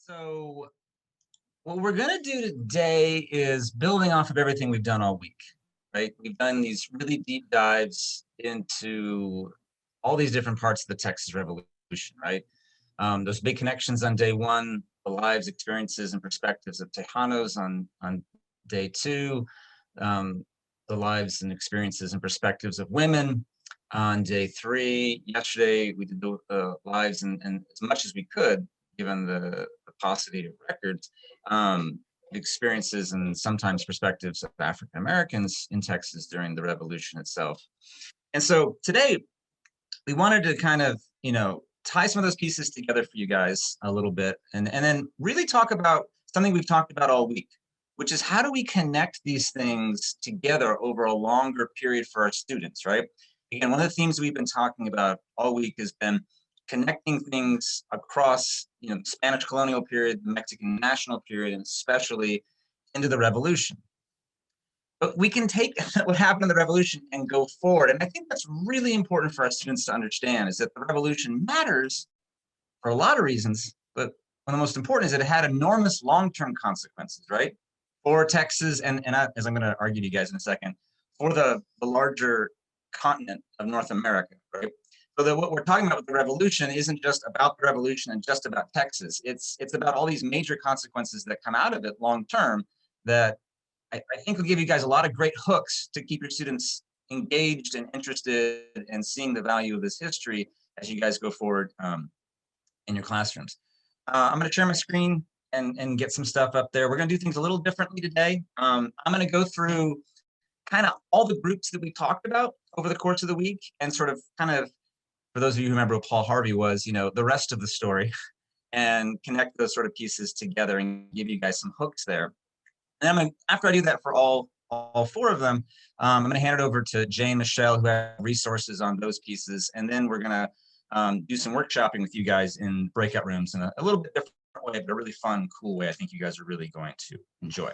So what we're going to do today is building off of everything we've done all week, right? We've done these really deep dives into all these different parts of the Texas Revolution, right? Those big connections on day one, the lives, experiences, and perspectives of Tejanos on day two, the lives and experiences and perspectives of women on day three. Yesterday, we did the lives and as much as we could, given the paucity of records, experiences and sometimes perspectives of African Americans in Texas during the revolution itself. And so today, we wanted to kind of, tie some of those pieces together for you guys a little bit, and then really talk about something we've talked about all week, which is how do we connect these things together over a longer period for our students, right? Again, one of the themes we've been talking about all week has been connecting things across, the Spanish colonial period, the Mexican national period, and especially into the revolution. But we can take what happened in the revolution and go forward. And I think that's really important for our students to understand, is that the revolution matters for a lot of reasons, but one of the most important is that it had enormous long-term consequences, right? For Texas, and as I'm going to argue to you guys in a second, for the larger continent of North America, right? So that what we're talking about with the revolution isn't just about the revolution and just about Texas. It's about all these major consequences that come out of it long-term that I think will give you guys a lot of great hooks to keep your students engaged and interested and seeing the value of this history as you guys go forward in your classrooms. I'm going to share my screen and get some stuff up there. We're going to do things a little differently today. I'm going to go through kind of all the groups that we talked about over the course of the week and sort of for those of you who remember what Paul Harvey was, the rest of the story, and connect those sort of pieces together and give you guys some hooks there. And after I do that for all four of them, I'm going to hand it over to Jay and Michelle, who have resources on those pieces. And then we're going to do some workshopping with you guys in breakout rooms in a little bit different way, but a really fun, cool way I think you guys are really going to enjoy.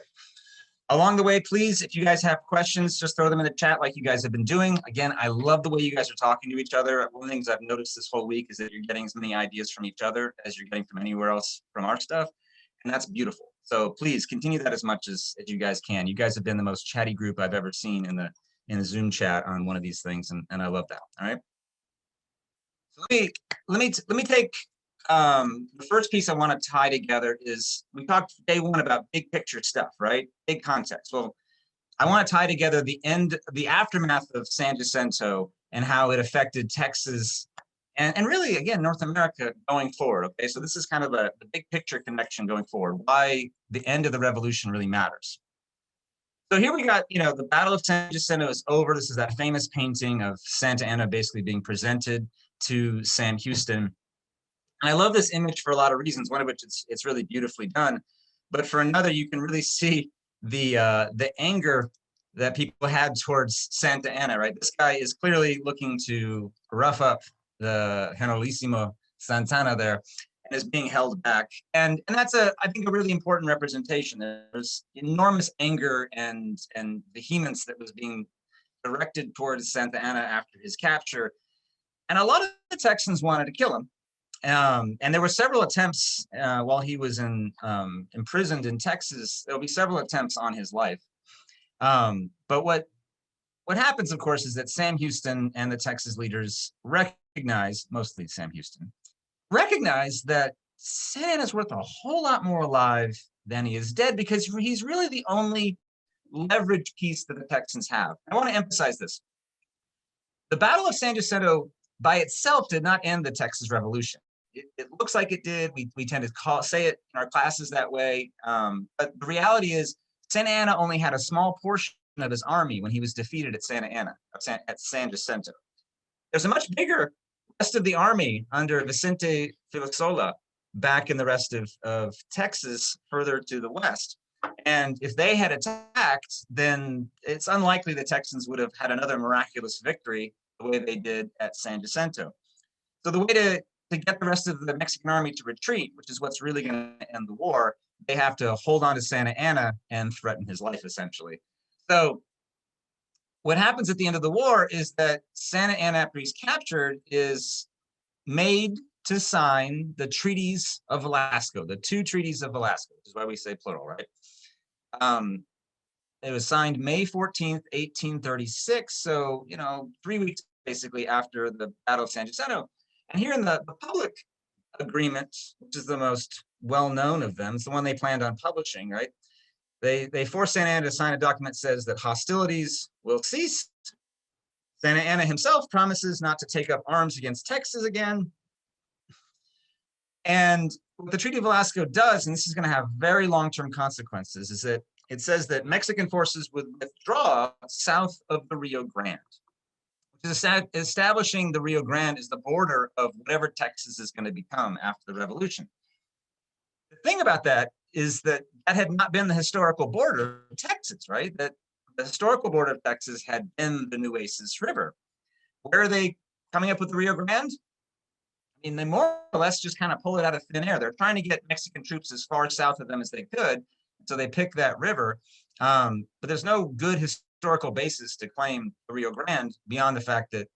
Along the way, please, if you guys have questions, just throw them in the chat like you guys have been doing. Again, I love the way you guys are talking to each other. One of the things I've noticed this whole week is that you're getting as many ideas from each other as you're getting from anywhere else from our stuff. And that's beautiful. So please continue that as much as you guys can. You guys have been the most chatty group I've ever seen in the Zoom chat on one of these things, and I love that. All right. So let me take the first piece I want to tie together is we talked day one about big picture stuff, right? Big context. Well, I want to tie together the aftermath of San Jacinto and how it affected Texas and really, again, North America going forward. Okay, so this is kind of the big picture connection going forward, why the end of the revolution really matters. So here we got, the Battle of San Jacinto is over. This is that famous painting of Santa Anna basically being presented to Sam Houston. And I love this image for a lot of reasons, one of which it's really beautifully done. But for another, you can really see the anger that people had towards Santa Anna, right? This guy is clearly looking to rough up the Generalissimo Santana there, and is being held back. And that's I think a really important representation. There's enormous anger and vehemence that was being directed towards Santa Anna after his capture. And a lot of the Texans wanted to kill him. And there were several attempts while he was imprisoned in Texas. There'll be several attempts on his life. But what happens, of course, is that Sam Houston and the Texas leaders mostly Sam Houston, recognize that Santa Anna's worth a whole lot more alive than he is dead, because he's really the only leverage piece that the Texans have. I want to emphasize this. The Battle of San Jacinto by itself did not end the Texas Revolution. It looks like it did. We tend to say it in our classes that way. But the reality is Santa Anna only had a small portion of his army when he was defeated at at San Jacinto. There's a much bigger rest of the army under Vicente Filsola back in the rest of Texas further to the west. And if they had attacked, then it's unlikely the Texans would have had another miraculous victory the way they did at San Jacinto. So the way to get the rest of the Mexican army to retreat, which is what's really going to end the war, they have to hold on to Santa Anna and threaten his life, essentially. So what happens at the end of the war is that Santa Anna, after he's captured, is made to sign the Treaties of Velasco, the two Treaties of Velasco, which is why we say plural, right? It was signed May 14th, 1836. So, 3 weeks basically after the Battle of San Jacinto. And here in the public agreement, which is the most well-known of them, it's the one they planned on publishing, right? They forced Santa Anna to sign a document that says that hostilities will cease. Santa Anna himself promises not to take up arms against Texas again. And what the Treaty of Velasco does, and this is going to have very long-term consequences, is that it says that Mexican forces would withdraw south of the Rio Grande, which is establishing the Rio Grande as the border of whatever Texas is going to become after the revolution. The thing about that is that had not been the historical border of Texas, right? That the historical border of Texas had been the Nueces River. Where are they coming up with the Rio Grande? I mean, they more or less just kind of pull it out of thin air. They're trying to get Mexican troops as far south of them as they could. So they pick that river. But there's no good historical basis to claim the Rio Grande beyond the fact that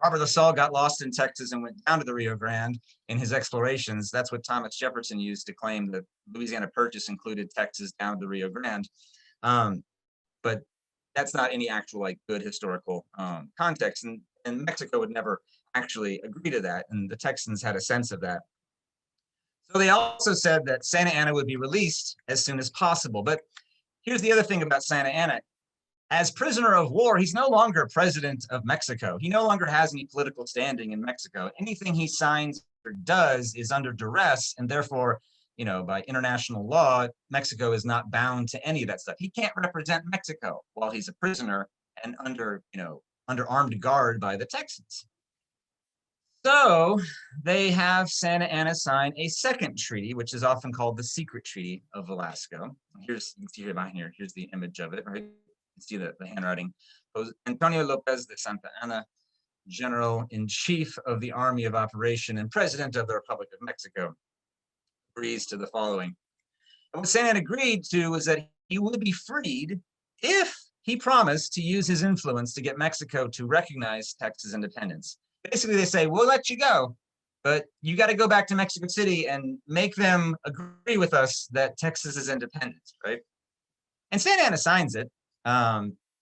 Robert La Salle got lost in Texas and went down to the Rio Grande in his explorations. That's what Thomas Jefferson used to claim that Louisiana Purchase included Texas down to the Rio Grande. But that's not any actual good historical context. And Mexico would never actually agree to that. And the Texans had a sense of that. So they also said that Santa Anna would be released as soon as possible. But here's the other thing about Santa Anna. As prisoner of war, he's no longer president of Mexico. He no longer has any political standing in Mexico. Anything he signs or does is under duress, and therefore, by international law, Mexico is not bound to any of that stuff. He can't represent Mexico while he's a prisoner and under armed guard by the Texans. So they have Santa Anna sign a second treaty, which is often called the Secret Treaty of Velasco. You can see here behind here. Here's the image of it, right? You can see the handwriting. Antonio Lopez de Santa Anna, General-in-Chief of the Army of Operation and President of the Republic of Mexico, agrees to the following. And what Santa Anna agreed to was that he would be freed if he promised to use his influence to get Mexico to recognize Texas independence. Basically, they say, we'll let you go, but you got to go back to Mexico City and make them agree with us that Texas is independent, right? And Santa Anna signs it.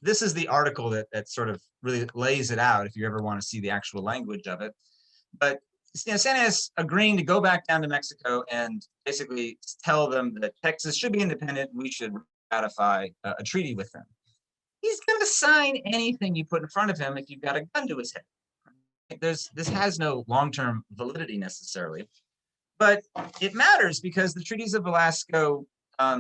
This is the article that sort of really lays it out if you ever want to see the actual language of it. But Santa Anna's agreeing to go back down to Mexico and basically tell them that Texas should be independent. We should ratify a treaty with them. He's going to sign anything you put in front of him if you've got a gun to his head. This has no long-term validity necessarily, but it matters because the Treaties of Velasco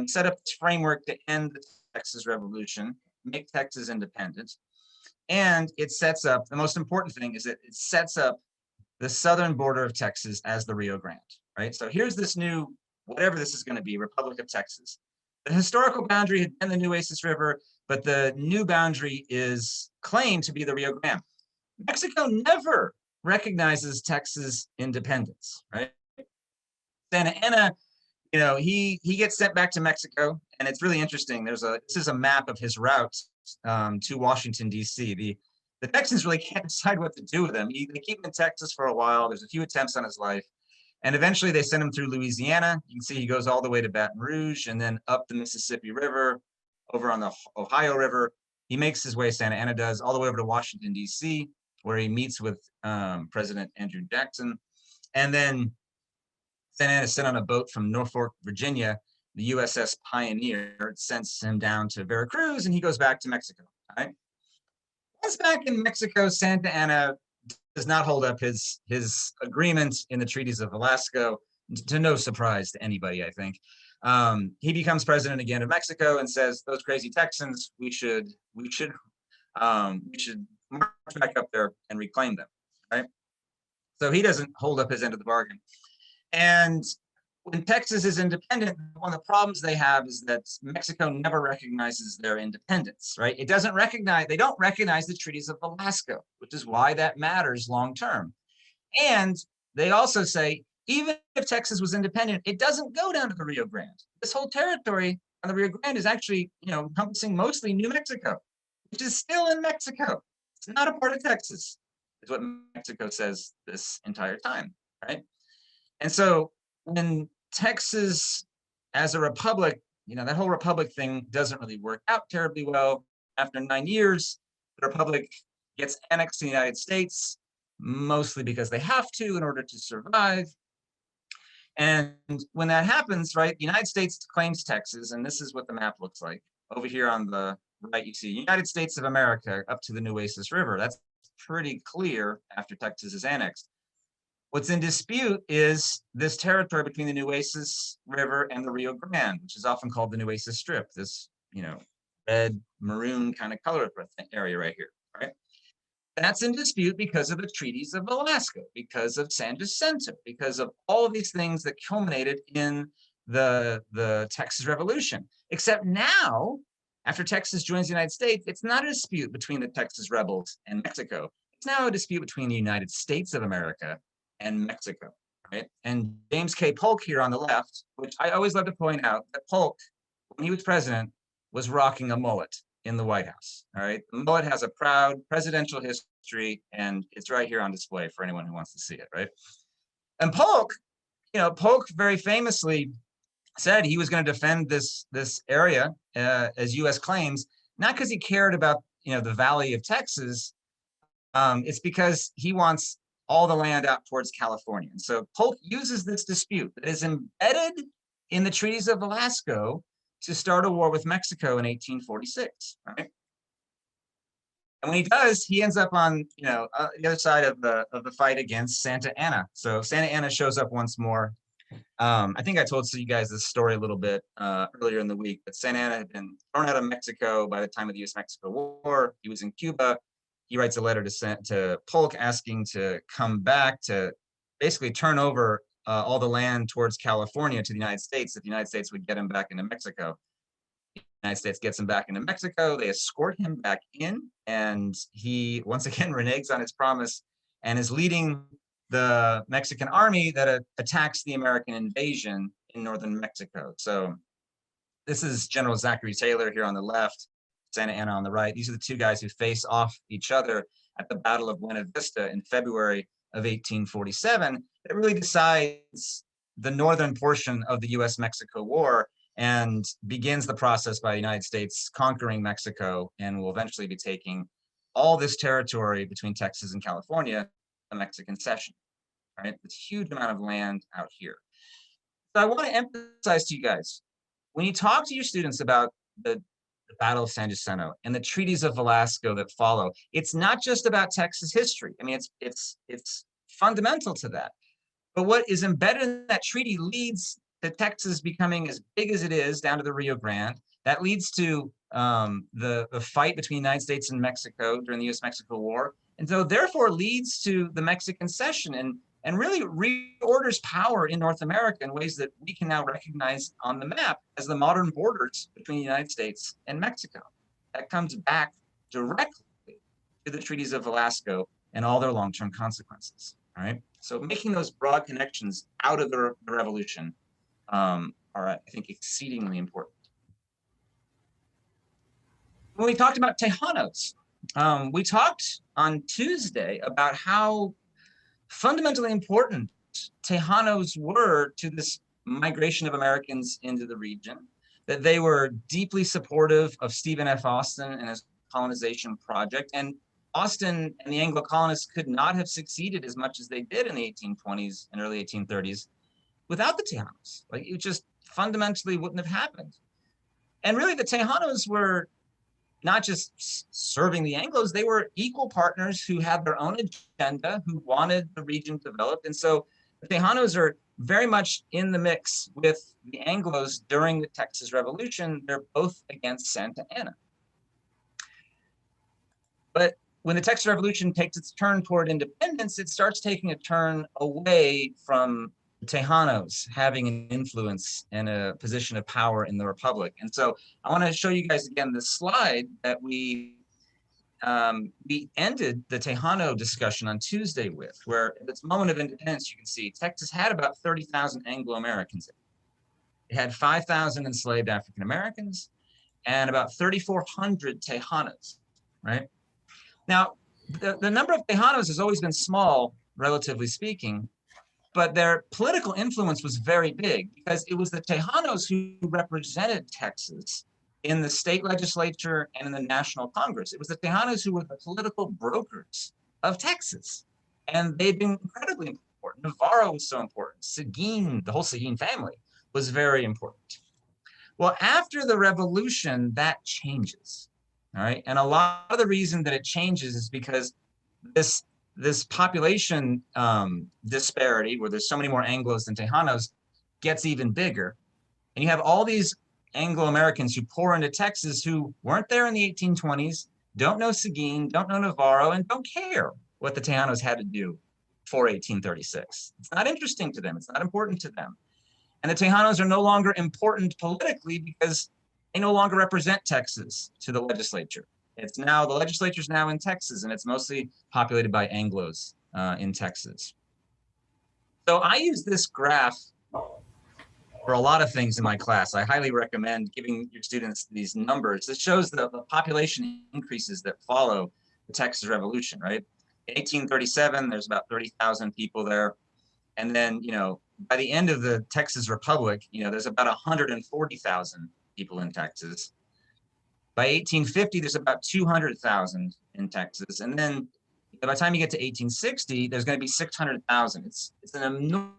set up this framework to end the Texas Revolution, make Texas independent, and it sets up, the most important thing is that it sets up the southern border of Texas as the Rio Grande, right? So here's this new, whatever this is going to be, Republic of Texas. The historical boundary had been the Nueces River, but the new boundary is claimed to be the Rio Grande. Mexico never recognizes Texas independence, right? Santa Anna, he gets sent back to Mexico, and it's really interesting. This is a map of his route to Washington, D.C. The Texans really can't decide what to do with him. They keep him in Texas for a while. There's a few attempts on his life, and eventually they send him through Louisiana. You can see he goes all the way to Baton Rouge and then up the Mississippi River, over on the Ohio River. He makes his way, Santa Anna does, all the way over to Washington, D.C., where he meets with President Andrew Jackson. And then Santa Anna is sent on a boat from Norfolk, Virginia, the USS Pioneer. It sends him down to Veracruz, and he goes back to Mexico. Right? Once back in Mexico, Santa Anna does not hold up his agreement in the Treaties of Velasco, to no surprise to anybody, I think. He becomes president again of Mexico and says, those crazy Texans, we should march back up there and reclaim them, right? So he doesn't hold up his end of the bargain. And when Texas is independent, one of the problems they have is that Mexico never recognizes their independence, right? They don't recognize the Treaties of Velasco, which is why that matters long term. And they also say, even if Texas was independent, it doesn't go down to the Rio Grande. This whole territory on the Rio Grande is actually, encompassing mostly New Mexico, which is still in Mexico. It's not a part of Texas, is what Mexico says this entire time. right? And so when Texas as a republic, that whole republic thing doesn't really work out terribly well. After 9 years, the republic gets annexed to the United States, mostly because they have to in order to survive. And when that happens, right, the United States claims Texas, and this is what the map looks like. Over here on the right, you see United States of America up to the Nueces River. That's pretty clear after Texas is annexed. What's in dispute is this territory between the Nueces River and the Rio Grande, which is often called the Nueces Strip, this, red, maroon kind of color area right here, right? That's in dispute because of the treaties of Velasco, because of San Jacinto, because of all of these things that culminated in the Texas Revolution. Except now, after Texas joins the United States, it's not a dispute between the Texas rebels and Mexico. It's now a dispute between the United States of America and Mexico, right? And James K. Polk here on the left, which I always love to point out that Polk, when he was president, was rocking a mullet in the White House, all right? The mullet has a proud presidential history, and it's right here on display for anyone who wants to see it, right? And Polk, Polk very famously said he was going to defend this area as U.S. claims, not because he cared about, the Valley of Texas. It's because he wants all the land out towards California. And so Polk uses this dispute that is embedded in the Treaties of Velasco to start a war with Mexico in 1846, right? And when he does, he ends up on the other side of the fight against Santa Anna. So Santa Anna shows up once more. I think I told you guys this story a little bit earlier in the week, but Santa Anna had been thrown out of Mexico by the time of the U.S.-Mexico War. He was in Cuba. He writes a letter to Polk asking to come back to basically turn over all the land towards California to the United States if the United States would get him back into Mexico. The United States gets him back into Mexico. They escort him back in, and he once again reneges on his promise and is leading the Mexican army that attacks the American invasion in northern Mexico. So this is General Zachary Taylor here on the left, Santa Anna on the right. These are the two guys who face off each other at the Battle of Buena Vista in February of 1847. It really decides the northern portion of the U.S.-Mexico War and begins the process by the United States conquering Mexico, and will eventually be taking all this territory between Texas and California, a Mexican cession, right? This huge amount of land out here. So I want to emphasize to you guys, when you talk to your students about the Battle of San Jacinto and the treaties of Velasco that follow, it's not just about Texas history. I mean, it's fundamental to that. But what is embedded in that treaty leads to Texas becoming as big as it is down to the Rio Grande. That leads to the fight between the United States and Mexico during the U.S.-Mexico War. And so therefore leads to the Mexican cession and really reorders power in North America in ways that we can now recognize on the map as the modern borders between the United States and Mexico. That comes back directly to the treaties of Velasco and all their long-term consequences, all right? So making those broad connections out of the revolution are, I think, exceedingly important. When we talked about Tejanos, we talked on Tuesday about how fundamentally important Tejanos were to this migration of Americans into the region, that they were deeply supportive of Stephen F. Austin and his colonization project. And Austin and the Anglo colonists could not have succeeded as much as they did in the 1820s and early 1830s without the Tejanos. Like, it just fundamentally wouldn't have happened. And really, the Tejanos were not just serving the Anglos, they were equal partners who had their own agenda, who wanted the region developed. And so the Tejanos are very much in the mix with the Anglos during the Texas Revolution. They're both against Santa Anna. But when the Texas Revolution takes its turn toward independence, it starts taking a turn away from the Tejanos having an influence and a position of power in the Republic. And so I want to show you guys again this slide that we ended the Tejano discussion on Tuesday with, where at its moment of independence, you can see Texas had about 30,000 Anglo-Americans. It had 5,000 enslaved African-Americans and about 3,400 Tejanos, right? Now, the number of Tejanos has always been small, relatively speaking, but their political influence was very big because it was the Tejanos who represented Texas in the state legislature and in the National Congress. It was the Tejanos who were the political brokers of Texas. And they've been incredibly important. Navarro was so important. Seguin, the whole Seguin family, was very important. Well, after the revolution, that changes. All right. And a lot of the reason that it changes is because this population disparity, where there's so many more Anglos than Tejanos, gets even bigger. And you have all these Anglo-Americans who pour into Texas who weren't there in the 1820s, don't know Seguin, don't know Navarro, and don't care what the Tejanos had to do for 1836. It's not interesting to them. It's not important to them. And the Tejanos are no longer important politically because they no longer represent Texas to the legislature. It's now, the legislature is now in Texas, and it's mostly populated by Anglos in Texas. So I use this graph for a lot of things in my class. I highly recommend giving your students these numbers. This shows the population increases that follow the Texas Revolution, right? In 1837, there's about 30,000 people there. And then, you know, by the end of the Texas Republic, you know, there's about 140,000 people in Texas. By 1850, there's about 200,000 in Texas. And then by the time you get to 1860, there's going to be 600,000. It's an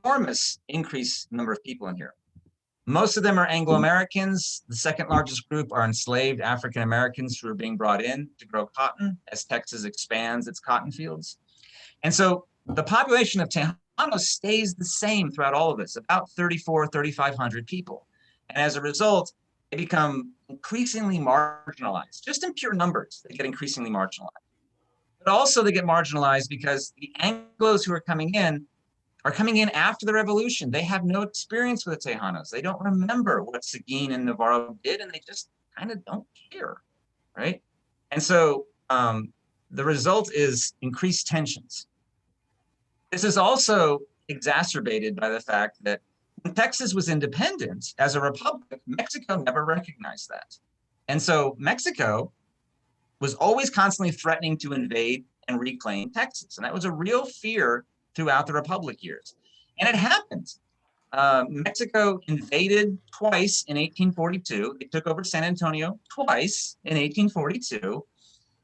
enormous increase in number of people in here. Most of them are Anglo-Americans. The second largest group are enslaved African-Americans who are being brought in to grow cotton as Texas expands its cotton fields. And so the population of Tejanos stays the same throughout all of this, about 3,500 people. And as a result, they become increasingly marginalized. Just in pure numbers, they get increasingly marginalized. But also they get marginalized because the Anglos who are coming in after the revolution. They have no experience with the Tejanos. They don't remember what Seguin and Navarro did, and they just kind of don't care, right? And so the result is increased tensions. This is also exacerbated by the fact that when Texas was independent as a republic, Mexico never recognized that. And so Mexico was always constantly threatening to invade and reclaim Texas. And that was a real fear throughout the Republic years. And it happened. Mexico invaded twice in 1842. They took over San Antonio twice in 1842.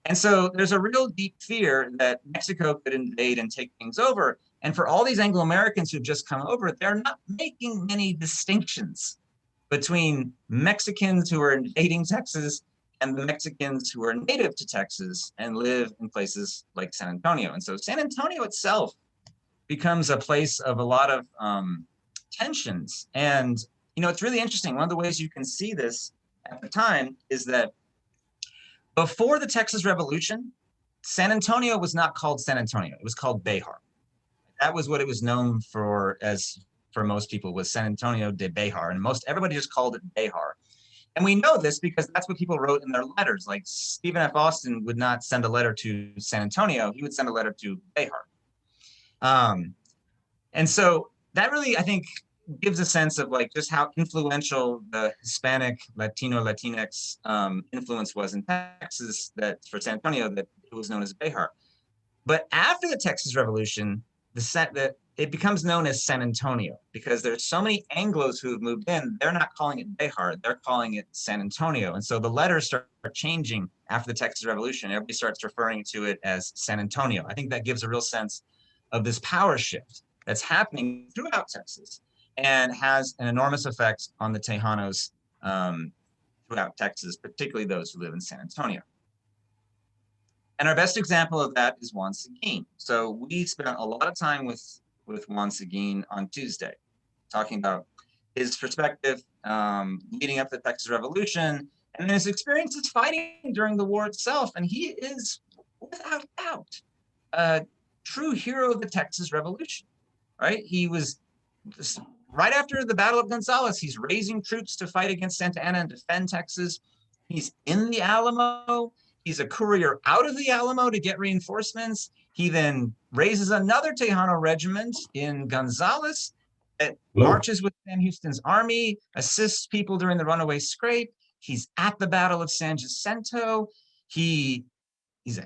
And so there's a real deep fear that Mexico could invade and take things over. And for all these Anglo-Americans who've just come over, they're not making many distinctions between Mexicans who are invading Texas and the Mexicans who are native to Texas and live in places like San Antonio. And so San Antonio itself becomes a place of a lot of tensions. And, you know, it's really interesting. One of the ways you can see this at the time is that before the Texas Revolution, San Antonio was not called San Antonio. It was called Béjar. That was what it was known for, as for most people, was San Antonio de Béjar. And everybody just called it Béjar. And we know this because that's what people wrote in their letters. Like Stephen F. Austin would not send a letter to San Antonio. He would send a letter to Béjar. And so that really, I think, gives a sense of like just how influential the Hispanic, Latino, Latinx influence was in Texas, that for San Antonio, that it was known as Béjar. But after the Texas Revolution, it becomes known as San Antonio because there's so many Anglos who have moved in, they're not calling it Béjar, they're calling it San Antonio. And so the letters start changing after the Texas Revolution. Everybody starts referring to it as San Antonio. I think that gives a real sense of this power shift that's happening throughout Texas and has an enormous effect on the Tejanos throughout Texas, particularly those who live in San Antonio. And our best example of that is Juan Seguin. So we spent a lot of time with Juan Seguin on Tuesday, talking about his perspective leading up to the Texas Revolution and his experiences fighting during the war itself. And he is, without doubt, a true hero of the Texas Revolution, right? He was, right after the Battle of Gonzales, he's raising troops to fight against Santa Anna and defend Texas. He's in the Alamo. He's a courier out of the Alamo to get reinforcements. He then raises another Tejano regiment in Gonzales that marches with Sam Houston's army, assists people during the runaway scrape. He's at the Battle of San Jacinto. He's a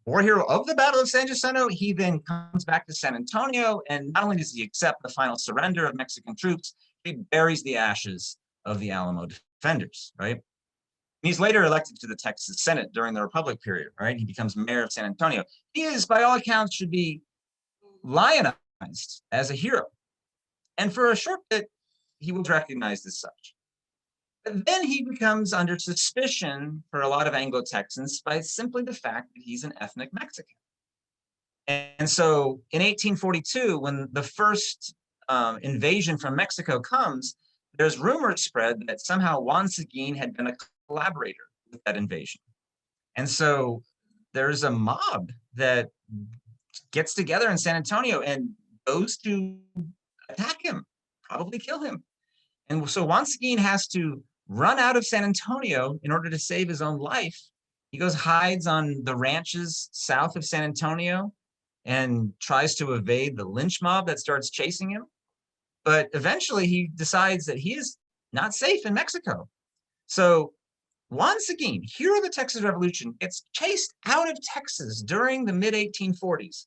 war hero of the Battle of San Jacinto. He then comes back to San Antonio, and not only does he accept the final surrender of Mexican troops, he buries the ashes of the Alamo defenders, right? He's later elected to the Texas Senate during the Republic period, right? He becomes mayor of San Antonio. He is, by all accounts, should be lionized as a hero. And for a short bit, he was recognized as such. But then he becomes under suspicion for a lot of Anglo-Texans by simply the fact that he's an ethnic Mexican. And so in 1842, when the first invasion from Mexico comes, there's rumors spread that somehow Juan Seguin had been a collaborator with that invasion. And so there's a mob that gets together in San Antonio and goes to attack him, probably kill him. And so Juan Seguin has to run out of San Antonio in order to save his own life. He goes, hides on the ranches south of San Antonio and tries to evade the lynch mob that starts chasing him. But eventually he decides that he is not safe in Mexico. So Juan Seguin, hero of the Texas Revolution, gets chased out of Texas during the mid-1840s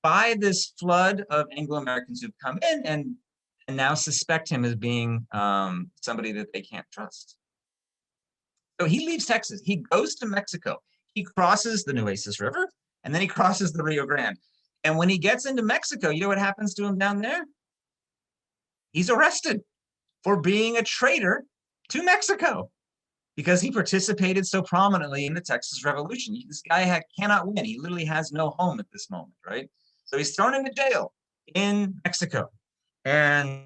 by this flood of Anglo-Americans who've come in and now suspect him as being somebody that they can't trust. So he leaves Texas. He goes to Mexico. He crosses the Nueces River, and then he crosses the Rio Grande. And when he gets into Mexico, you know what happens to him down there? He's arrested for being a traitor to Mexico because he participated so prominently in the Texas Revolution. This guy cannot win. He literally has no home at this moment, right? So he's thrown into jail in Mexico. And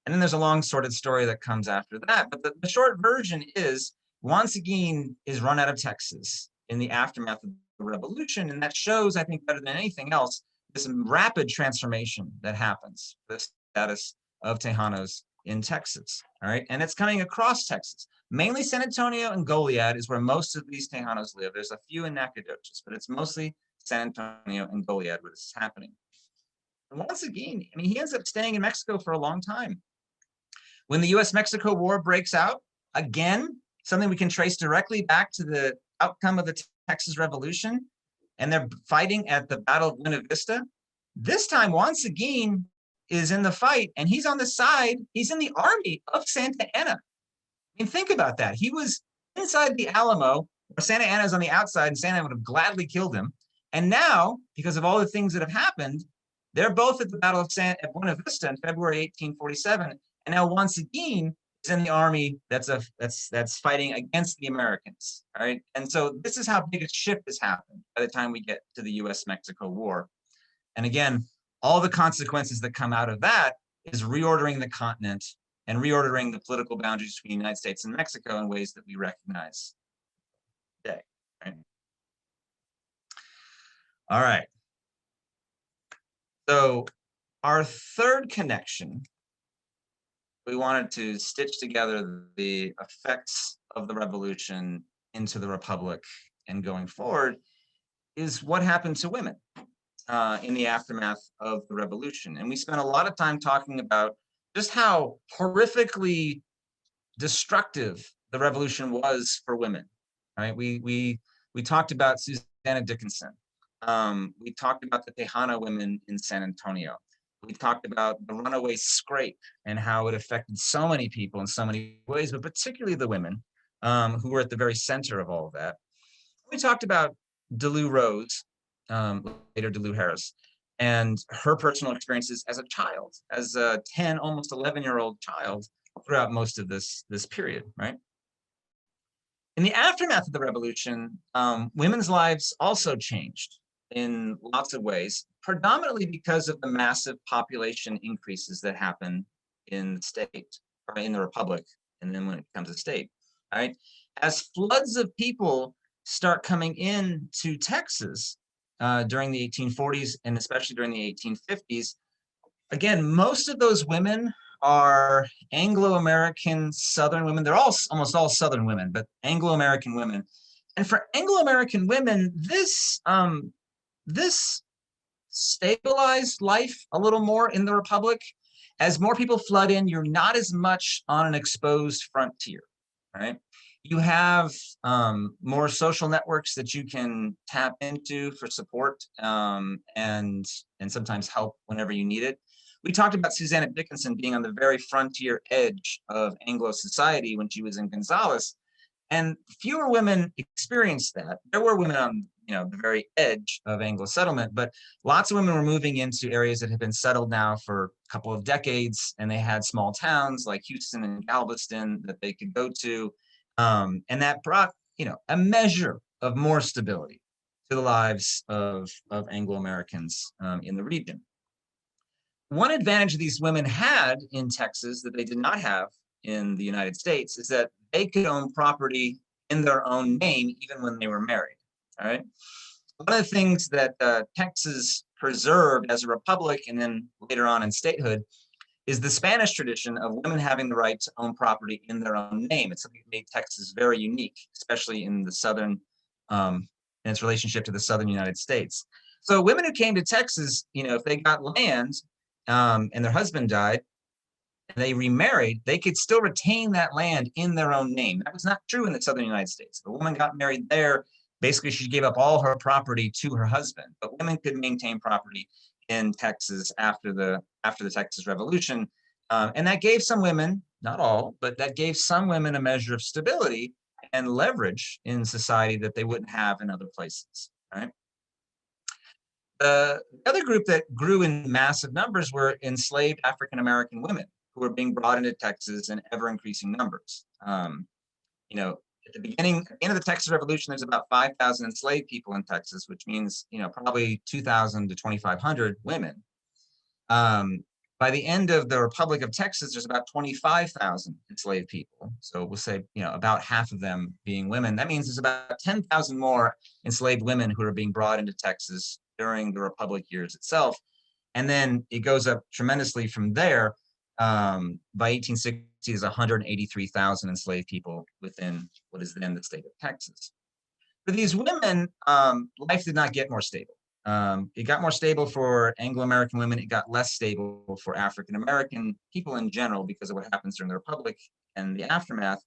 then there's a long sordid story that comes after that. But the short version is Juan Seguin is run out of Texas in the aftermath of the revolution. And that shows, I think, better than anything else, this rapid transformation that happens, the status of Tejanos in Texas. All right. And it's coming across Texas. Mainly San Antonio and Goliad is where most of these Tejanos live. There's a few in Nacogdoches, but it's mostly San Antonio and Goliad where this is happening. And once again, I mean, he ends up staying in Mexico for a long time. When the US-Mexico War breaks out, again, something we can trace directly back to the outcome of the Texas Revolution, and they're fighting at the Battle of Buena Vista. This time, Juan Seguin is in the fight, and he's on the side, he's in the army of Santa Anna. I mean, think about that. He was inside the Alamo, where Santa Anna is on the outside, and Santa Anna would have gladly killed him. And now, because of all the things that have happened, they're both at the Battle of Buena Vista in February 1847, and now Juan Seguin is in the army that's fighting against the Americans. All right, and so this is how big a shift has happened by the time we get to the U.S.-Mexico War. And again, all the consequences that come out of that is reordering the continent and reordering the political boundaries between the United States and Mexico in ways that we recognize today. Right? All right. So our third connection, we wanted to stitch together the effects of the revolution into the Republic and going forward, is what happened to women in the aftermath of the revolution. And we spent a lot of time talking about just how horrifically destructive the revolution was for women. Right? We talked about Susannah Dickinson. We talked about the Tejano women in San Antonio. We talked about the runaway scrape and how it affected so many people in so many ways, but particularly the women who were at the very center of all of that. We talked about DeLu Rose, later DeLu Harris, and her personal experiences as a child, as a 10, almost 11-year-old child throughout most of this period, right? In the aftermath of the revolution, women's lives also changed in lots of ways, predominantly because of the massive population increases that happen in the state, or in the Republic, and then when it becomes a state, all right? As floods of people start coming in to Texas during the 1840s, and especially during the 1850s, again, most of those women are Anglo-American Southern women. They're almost all Southern women, but Anglo-American women. And for Anglo-American women, this stabilized life a little more in the Republic. As more people flood in, you're not as much on an exposed frontier, right? You have more social networks that you can tap into for support, and sometimes help whenever you need it. We talked about Susannah Dickinson being on the very frontier edge of Anglo society when she was in Gonzales, and fewer women experienced that. There were women on, the very edge of Anglo settlement, but lots of women were moving into areas that had been settled now for a couple of decades, and they had small towns like Houston and Galveston that they could go to, and that brought, a measure of more stability to the lives of Anglo Americans in the region. One advantage these women had in Texas that they did not have in the United States is that they could own property in their own name even when they were married. All right. One of the things that Texas preserved as a republic and then later on in statehood is the Spanish tradition of women having the right to own property in their own name. It's something that made Texas very unique, especially in the southern, in its relationship to the southern United States. So women who came to Texas, if they got land and their husband died, and they remarried, they could still retain that land in their own name. That was not true in the southern United States. If a woman got married there, basically she gave up all her property to her husband, but women could maintain property in Texas after the Texas Revolution. And that gave some women, not all, but that gave some women a measure of stability and leverage in society that they wouldn't have in other places, right? The other group that grew in massive numbers were enslaved African-American women who were being brought into Texas in ever increasing numbers. At the end of the Texas Revolution, there's about 5,000 enslaved people in Texas, which means, probably 2,000 to 2,500 women. By the end of the Republic of Texas, there's about 25,000 enslaved people. So we'll say, about half of them being women. That means there's about 10,000 more enslaved women who are being brought into Texas during the Republic years itself. And then it goes up tremendously from there. By 1860, there's 183,000 enslaved people within what is then the state of Texas. For these women, life did not get more stable. It got more stable for Anglo-American women. It got less stable for African-American people in general because of what happens during the Republic and the aftermath.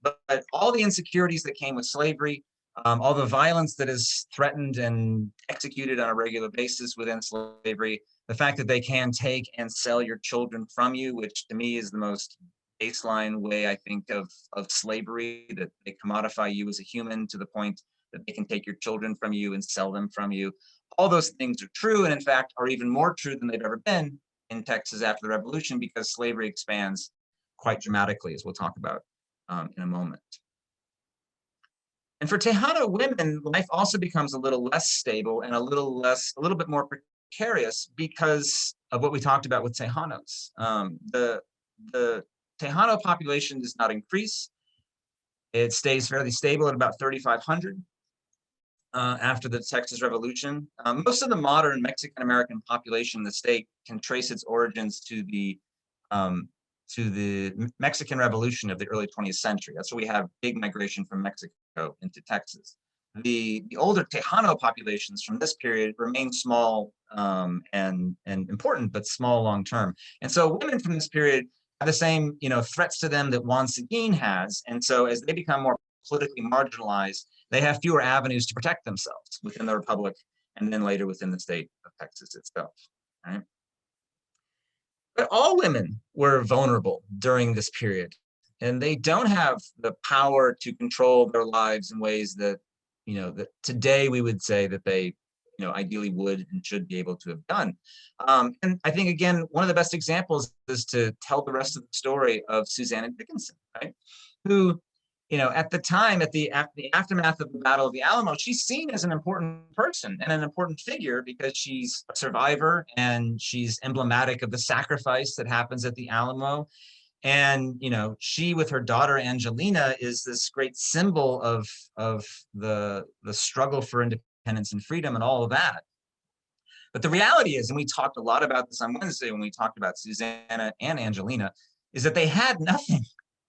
But all the insecurities that came with slavery, all the violence that is threatened and executed on a regular basis within slavery, the fact that they can take and sell your children from you, which to me is the most baseline way I think of slavery, that they commodify you as a human to the point that they can take your children from you and sell them from you. All those things are true, and in fact are even more true than they've ever been in Texas after the Revolution, because slavery expands quite dramatically, as we'll talk about in a moment. And for Tejano women, life also becomes a little less stable and a little bit more precarious because of what we talked about with Tejanos. The Tejano population does not increase. It stays fairly stable at about 3,500 after the Texas Revolution. Most of the modern Mexican-American population in the state can trace its origins to the Mexican Revolution of the early 20th century. That's where we have big migration from Mexico into Texas. The older Tejano populations from this period remain small and important, but small long term. And so women from this period have the same threats to them that Juan Seguin has. And so as they become more politically marginalized, they have fewer avenues to protect themselves within the Republic and then later within the state of Texas itself. Right? But all women were vulnerable during this period, and they don't have the power to control their lives in ways that, that today we would say that they, ideally would and should be able to have done. And I think, again, one of the best examples is to tell the rest of the story of Susannah Dickinson, right? Who, at the time, at the aftermath of the Battle of the Alamo, she's seen as an important person and an important figure because she's a survivor and she's emblematic of the sacrifice that happens at the Alamo. And, she with her daughter Angelina is this great symbol of the struggle for independence and freedom and all of that. But the reality is, and we talked a lot about this on Wednesday when we talked about Susannah and Angelina, is that they had nothing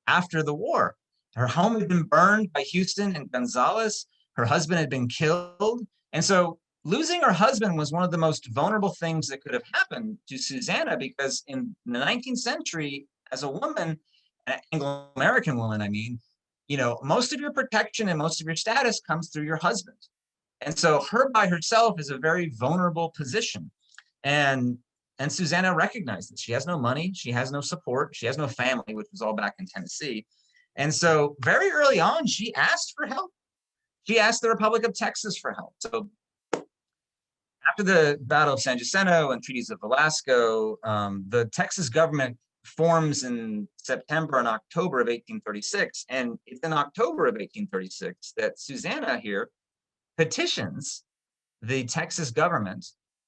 after the war. Her home had been burned by Houston and Gonzales. Her husband had been killed. And so losing her husband was one of the most vulnerable things that could have happened to Susannah, because in the 19th century, as a woman, an Anglo-American woman, I mean, most of your protection and most of your status comes through your husband. And so her by herself is a very vulnerable position. And Susannah recognized that she has no money, she has no support, she has no family, which was all back in Tennessee. And so very early on, she asked for help. She asked the Republic of Texas for help. So after the Battle of San Jacinto and Treaties of Velasco, the Texas government forms in September and October of 1836. And it's in October of 1836 that Susannah here petitions the Texas government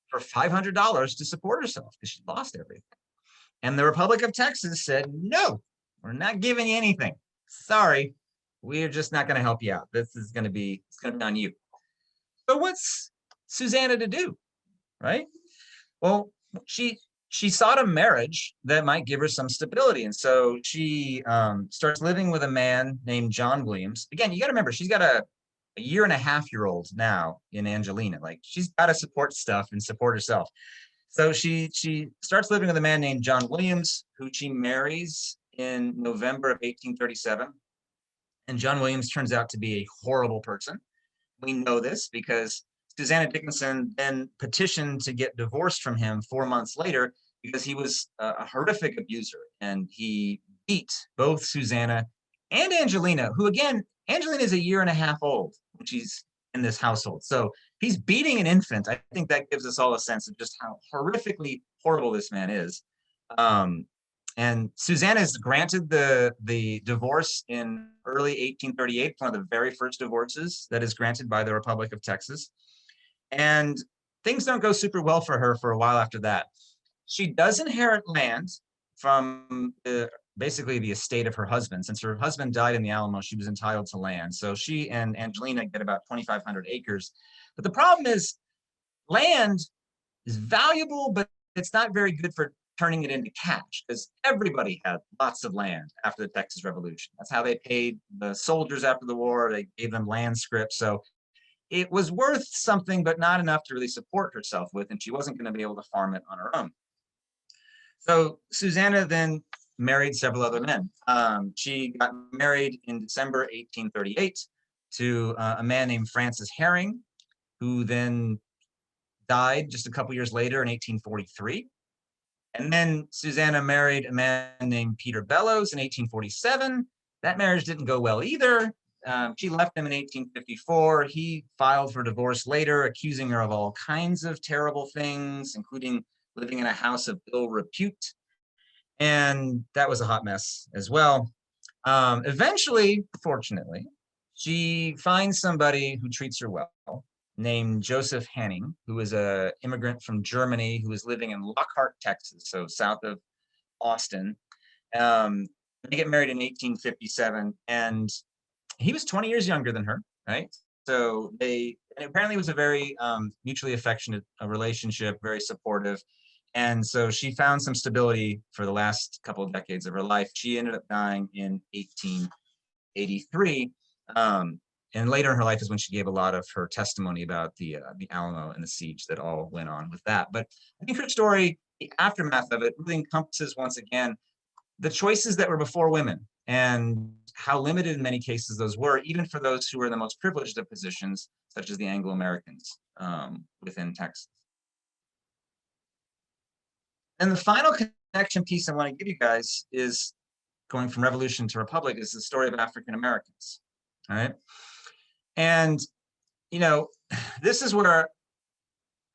for $500 to support herself because she lost everything. And the Republic of Texas said, no, we're not giving you anything. Sorry, we're just not going to help you out. This is going to be, it's going to be on you. So what's Susannah to do, right? Well, she sought a marriage that might give her some stability. And so she starts living with a man named John Williams. Again, you got to remember, she's got a year and a half-year-old now in Angelina. Like, she's got to support stuff and support herself. So she starts living with a man named John Williams, who she marries in November of 1837. And John Williams turns out to be a horrible person. We know this because Susannah Dickinson then petitioned to get divorced from him 4 months later because he was a horrific abuser. And he beat both Susannah and Angelina, who, again, Angelina is a year and a half old when she's in this household. So he's beating an infant. I think that gives us all a sense of just how horrifically horrible this man is. And Susannah is granted the divorce in early 1838, one of the very first divorces that is granted by the Republic of Texas. And things don't go super well for her for a while after that. She does inherit land from basically the estate of her husband. Since her husband died in the Alamo, she was entitled to land. So she and Angelina get about 2,500 acres. But the problem is land is valuable, but it's not very good for turning it into cash because everybody had lots of land after the Texas Revolution. That's how they paid the soldiers after the war. They gave them land scrip. So it was worth something, but not enough to really support herself with, and she wasn't going to be able to farm it on her own. So Susannah then married several other men. She got married in December 1838 to a man named Francis Herring, who then died just a couple years later in 1843. And then Susannah married a man named Peter Bellows in 1847. That marriage didn't go well either. She left him in 1854. He filed for divorce later, accusing her of all kinds of terrible things, including living in a house of ill repute. And that was a hot mess as well. Eventually, fortunately, she finds somebody who treats her well, named Joseph Hanning, who is an immigrant from Germany who was living in Lockhart, Texas, so south of Austin. They get married in 1857, and he was 20 years younger than her, right? So and apparently it was a very mutually affectionate relationship, very supportive. And so she found some stability for the last couple of decades of her life. She ended up dying in 1883. And later in her life is when she gave a lot of her testimony about the Alamo and the siege that all went on with that. But I think her story, the aftermath of it, really encompasses, once again, the choices that were before women and how limited in many cases those were, even for those who were in the most privileged of positions, such as the Anglo-Americans within Texas. And the final connection piece I want to give you guys is going from revolution to republic is the story of African Americans. All right. And, this is where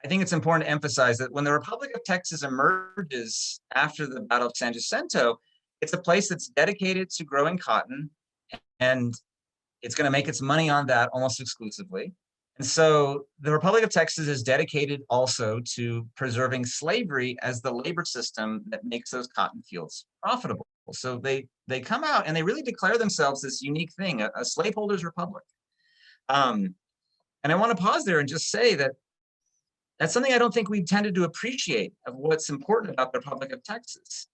I think it's important to emphasize that when the Republic of Texas emerges after the Battle of San Jacinto, it's a place that's dedicated to growing cotton, and it's going to make its money on that almost exclusively. And so the Republic of Texas is dedicated also to preserving slavery as the labor system that makes those cotton fields profitable. So they come out and they really declare themselves this unique thing, a slaveholders republic. And I want to pause there and just say that that's something I don't think we've tended to appreciate of what's important about the Republic of Texas.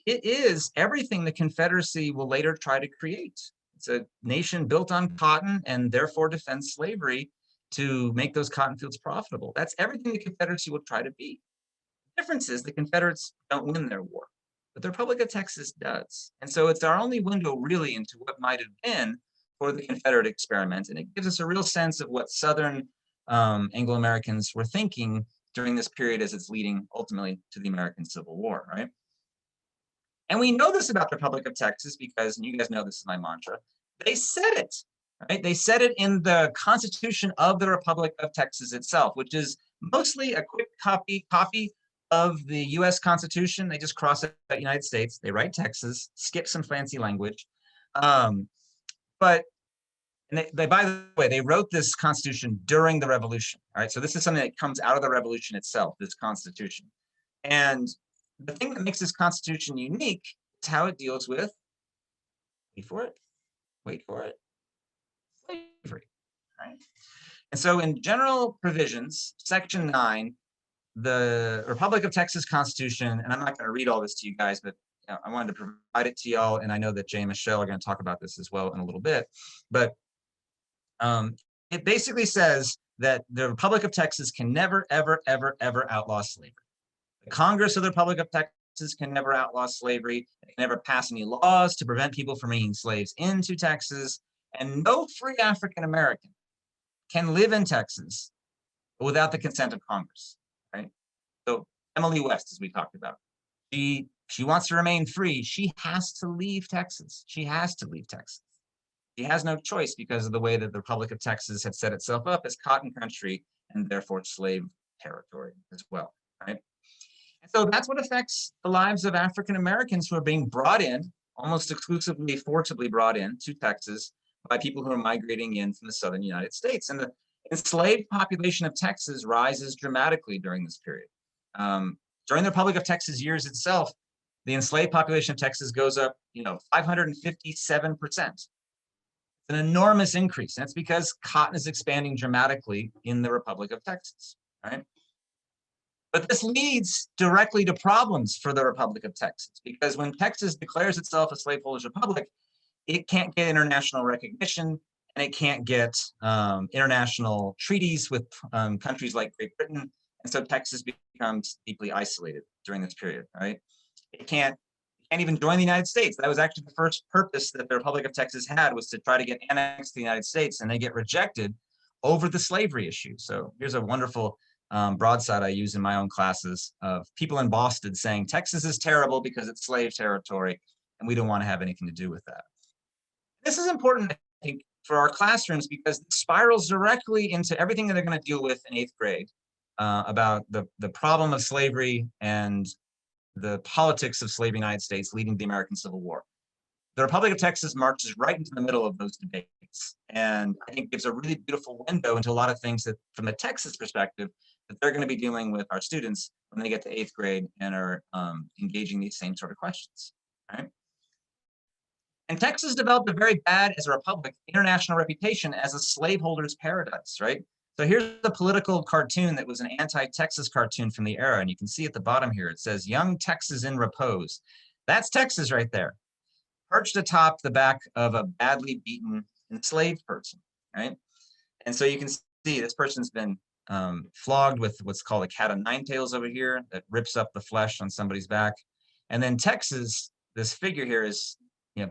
It is everything the Confederacy will later try to create. It's a nation built on cotton and therefore defends slavery to make those cotton fields profitable. That's everything the Confederacy will try to be. The difference is the Confederates don't win their war, but the Republic of Texas does. And so it's our only window really into what might have been for the Confederate experiment. And it gives us a real sense of what Southern Anglo-Americans were thinking during this period as it's leading ultimately to the American Civil War, right? And we know this about the Republic of Texas because, and you guys know this is my mantra, they said it, right? They said it in the Constitution of the Republic of Texas itself, which is mostly a quick copy of the US Constitution. They just cross it out United States, they write Texas, skip some fancy language. But and they, by the way, they wrote this Constitution during the Revolution. All right, so this is something that comes out of the Revolution itself, this Constitution. And the thing that makes this Constitution unique is how it deals with, wait for it, slavery. Right? And so in general provisions, Section 9, the Republic of Texas Constitution, and I'm not going to read all this to you guys, but I wanted to provide it to y'all, and I know that Jay and Michelle are going to talk about this as well in a little bit. But it basically says that the Republic of Texas can never, ever, ever, ever outlaw slavery. The Congress of the Republic of Texas can never outlaw slavery. It can never pass any laws to prevent people from bringing slaves into Texas. And no free African American can live in Texas without the consent of Congress, right? So Emily West, as we talked about, she wants to remain free. She has to leave Texas. She has to leave Texas. She has no choice because of the way that the Republic of Texas had set itself up as cotton country and therefore slave territory as well, right? And so that's what affects the lives of African Americans who are being brought in, almost exclusively forcibly brought in to Texas by people who are migrating in from the southern United States. And the enslaved population of Texas rises dramatically during this period. During the Republic of Texas years itself, the enslaved population of Texas goes up, 557%. An enormous increase. And it's because cotton is expanding dramatically in the Republic of Texas, right? But this leads directly to problems for the Republic of Texas, because when Texas declares itself a slaveholders republic, it can't get international recognition, and it can't get international treaties with countries like Great Britain. And so Texas becomes deeply isolated during this period, right? It can't even join the United States. That was actually the first purpose that the Republic of Texas had, was to try to get annexed to the United States, and they get rejected over the slavery issue. So here's a wonderful broadside I use in my own classes of people in Boston saying Texas is terrible because it's slave territory, and we don't want to have anything to do with that. This is important, I think, for our classrooms because it spirals directly into everything that they're going to deal with in 8th grade about the problem of slavery and the politics of slavery in the United States leading to the American Civil War. The Republic of Texas marches right into the middle of those debates, and I think gives a really beautiful window into a lot of things that, from a Texas perspective, that they're going to be dealing with our students when they get to 8th grade and are engaging these same sort of questions, right? And Texas developed a very bad, as a republic, international reputation as a slaveholders' paradise, right? So here's the political cartoon that was an anti-Texas cartoon from the era. And you can see at the bottom here, it says, "Young Texas in repose." That's Texas right there, perched atop the back of a badly beaten enslaved person, right? And so you can see this person's been flogged with what's called a cat o' nine tails over here that rips up the flesh on somebody's back. And then Texas, this figure here is,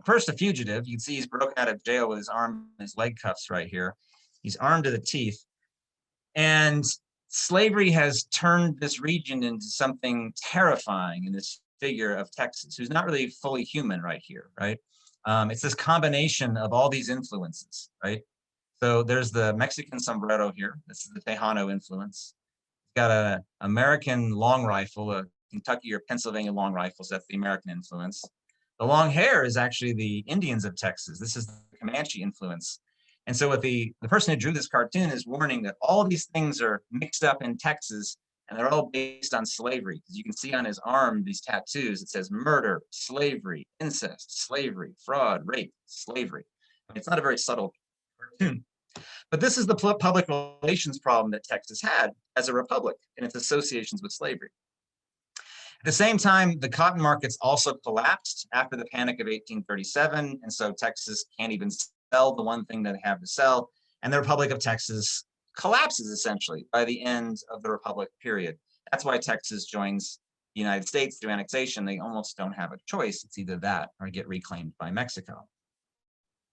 first a fugitive. You can see he's broken out of jail with his arm and his leg cuffs right here. He's armed to the teeth. And slavery has turned this region into something terrifying in this figure of Texas, who's not really fully human right here, right? It's this combination of all these influences, right? So there's the Mexican sombrero here. This is the Tejano influence. It's got an American long rifle, a Kentucky or Pennsylvania long rifles. That's the American influence. The long hair is actually the Indians of Texas. This is the Comanche influence. And so what the person who drew this cartoon is warning that all these things are mixed up in Texas, and they're all based on slavery. Because you can see on his arm, these tattoos, it says murder, slavery, incest, slavery, fraud, rape, slavery. I mean, it's not a very subtle cartoon. But this is the public relations problem that Texas had as a republic in its associations with slavery. At the same time, the cotton markets also collapsed after the Panic of 1837, and so Texas can't even sell the one thing that they have to sell, and the Republic of Texas collapses essentially by the end of the Republic period. That's why Texas joins the United States through annexation. They almost don't have a choice. It's either that or get reclaimed by Mexico.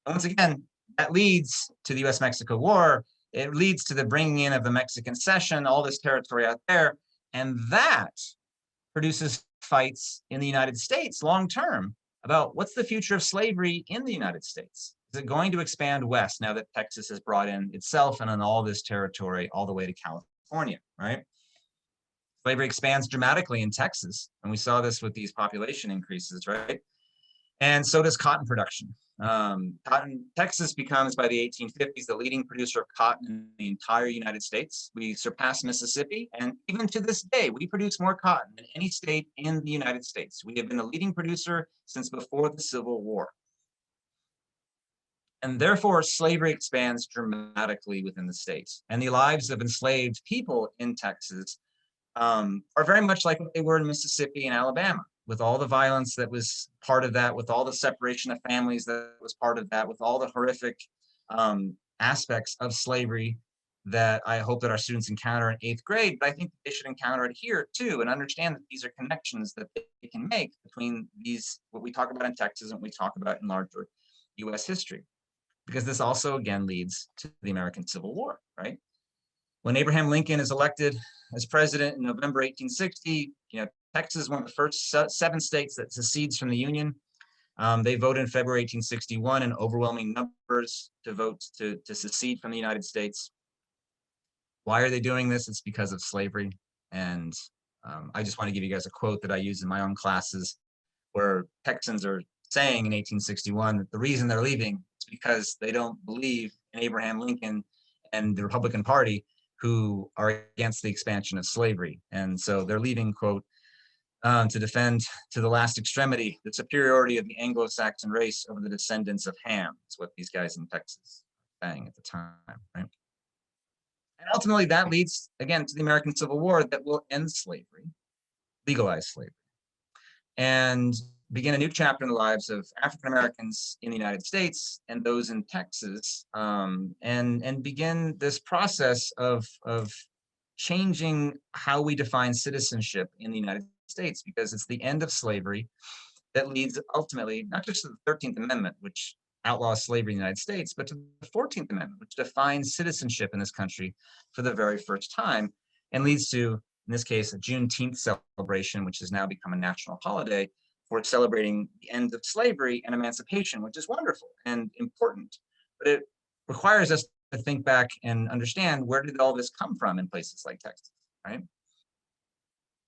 And once again, that leads to the US-Mexico War. It leads to the bringing in of the Mexican Cession, all this territory out there. And that produces fights in the United States long-term about what's the future of slavery in the United States. Is it going to expand west now that Texas has brought in itself and on all this territory all the way to California, right? Slavery expands dramatically in Texas, and we saw this with these population increases, right? And so does cotton production. Texas becomes, by the 1850s, the leading producer of cotton in the entire United States. We surpass Mississippi, and even to this day, we produce more cotton than any state in the United States. We have been the leading producer since before the Civil War. And therefore, slavery expands dramatically within the state. And the lives of enslaved people in Texas are very much like what they were in Mississippi and Alabama, with all the violence that was part of that, with all the separation of families that was part of that, with all the horrific aspects of slavery that I hope that our students encounter in 8th grade, but I think they should encounter it here too, and understand that these are connections that they can make between these, what we talk about in Texas and what we talk about in larger US history. Because this also, again, leads to the American Civil War, right? When Abraham Lincoln is elected as president in November 1860, Texas is one of the first 7 states that secedes from the Union. They voted in February 1861 in overwhelming numbers to vote to secede from the United States. Why are they doing this? It's because of slavery. And I just want to give you guys a quote that I use in my own classes, where Texans are saying in 1861 that the reason they're leaving is because they don't believe in Abraham Lincoln and the Republican Party, who are against the expansion of slavery. And so they're leaving, quote, to defend to the last extremity the superiority of the Anglo-Saxon race over the descendants of Ham. That's what these guys in Texas were saying at the time, right? And ultimately that leads, again, to the American Civil War that will end slavery, legalize slavery, and begin a new chapter in the lives of African Americans in the United States and those in Texas, and begin this process of changing how we define citizenship in the United States, because it's the end of slavery that leads ultimately not just to the 13th Amendment, which outlaws slavery in the United States, but to the 14th Amendment, which defines citizenship in this country for the very first time, and leads to, in this case, a Juneteenth celebration, which has now become a national holiday for celebrating the end of slavery and emancipation, which is wonderful and important. But it requires us to think back and understand, where did all this come from in places like Texas, right?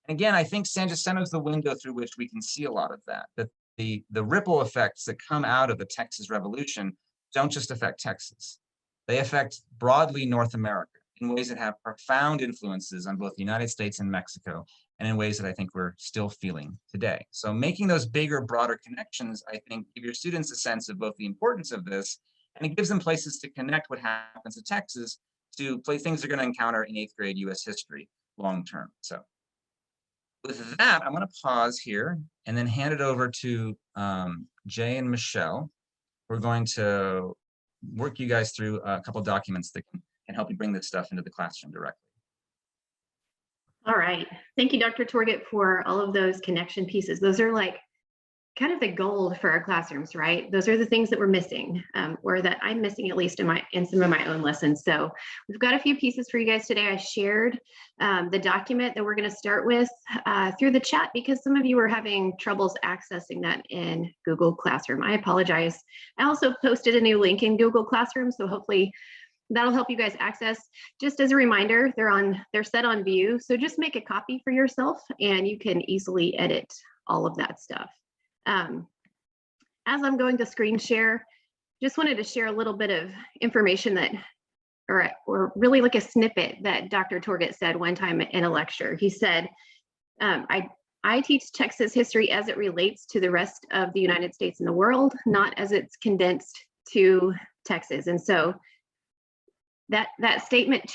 And again, I think San Jacinto is the window through which we can see a lot of that, that the ripple effects that come out of the Texas Revolution don't just affect Texas. They affect broadly North America in ways that have profound influences on both the United States and Mexico, and in ways that I think we're still feeling today. So making those bigger, broader connections, I think, give your students a sense of both the importance of this, and it gives them places to connect what happens in Texas to things they're going to encounter in 8th grade US history long term. So with that, I'm going to pause here and then hand it over to Jay and Michelle. We're going to work you guys through a couple documents that can help you bring this stuff into the classroom directly. All right. Thank you, Dr. Torget, for all of those connection pieces. Those are like kind of the gold for our classrooms, right? Those are the things that we're missing, or that I'm missing, at least in some of my own lessons. So we've got a few pieces for you guys today. I shared the document that we're going to start with through the chat, because some of you were having troubles accessing that in Google Classroom. I apologize. I also posted a new link in Google Classroom, so hopefully that'll help you guys access. Just as a reminder, they're set on view, so just make a copy for yourself and you can easily edit all of that stuff. As I'm going to screen share, just wanted to share a little bit of information that, or really like a snippet that Dr. Torget said one time in a lecture. He said, I teach Texas history as it relates to the rest of the United States and the world, not as it's condensed to Texas. And so that statement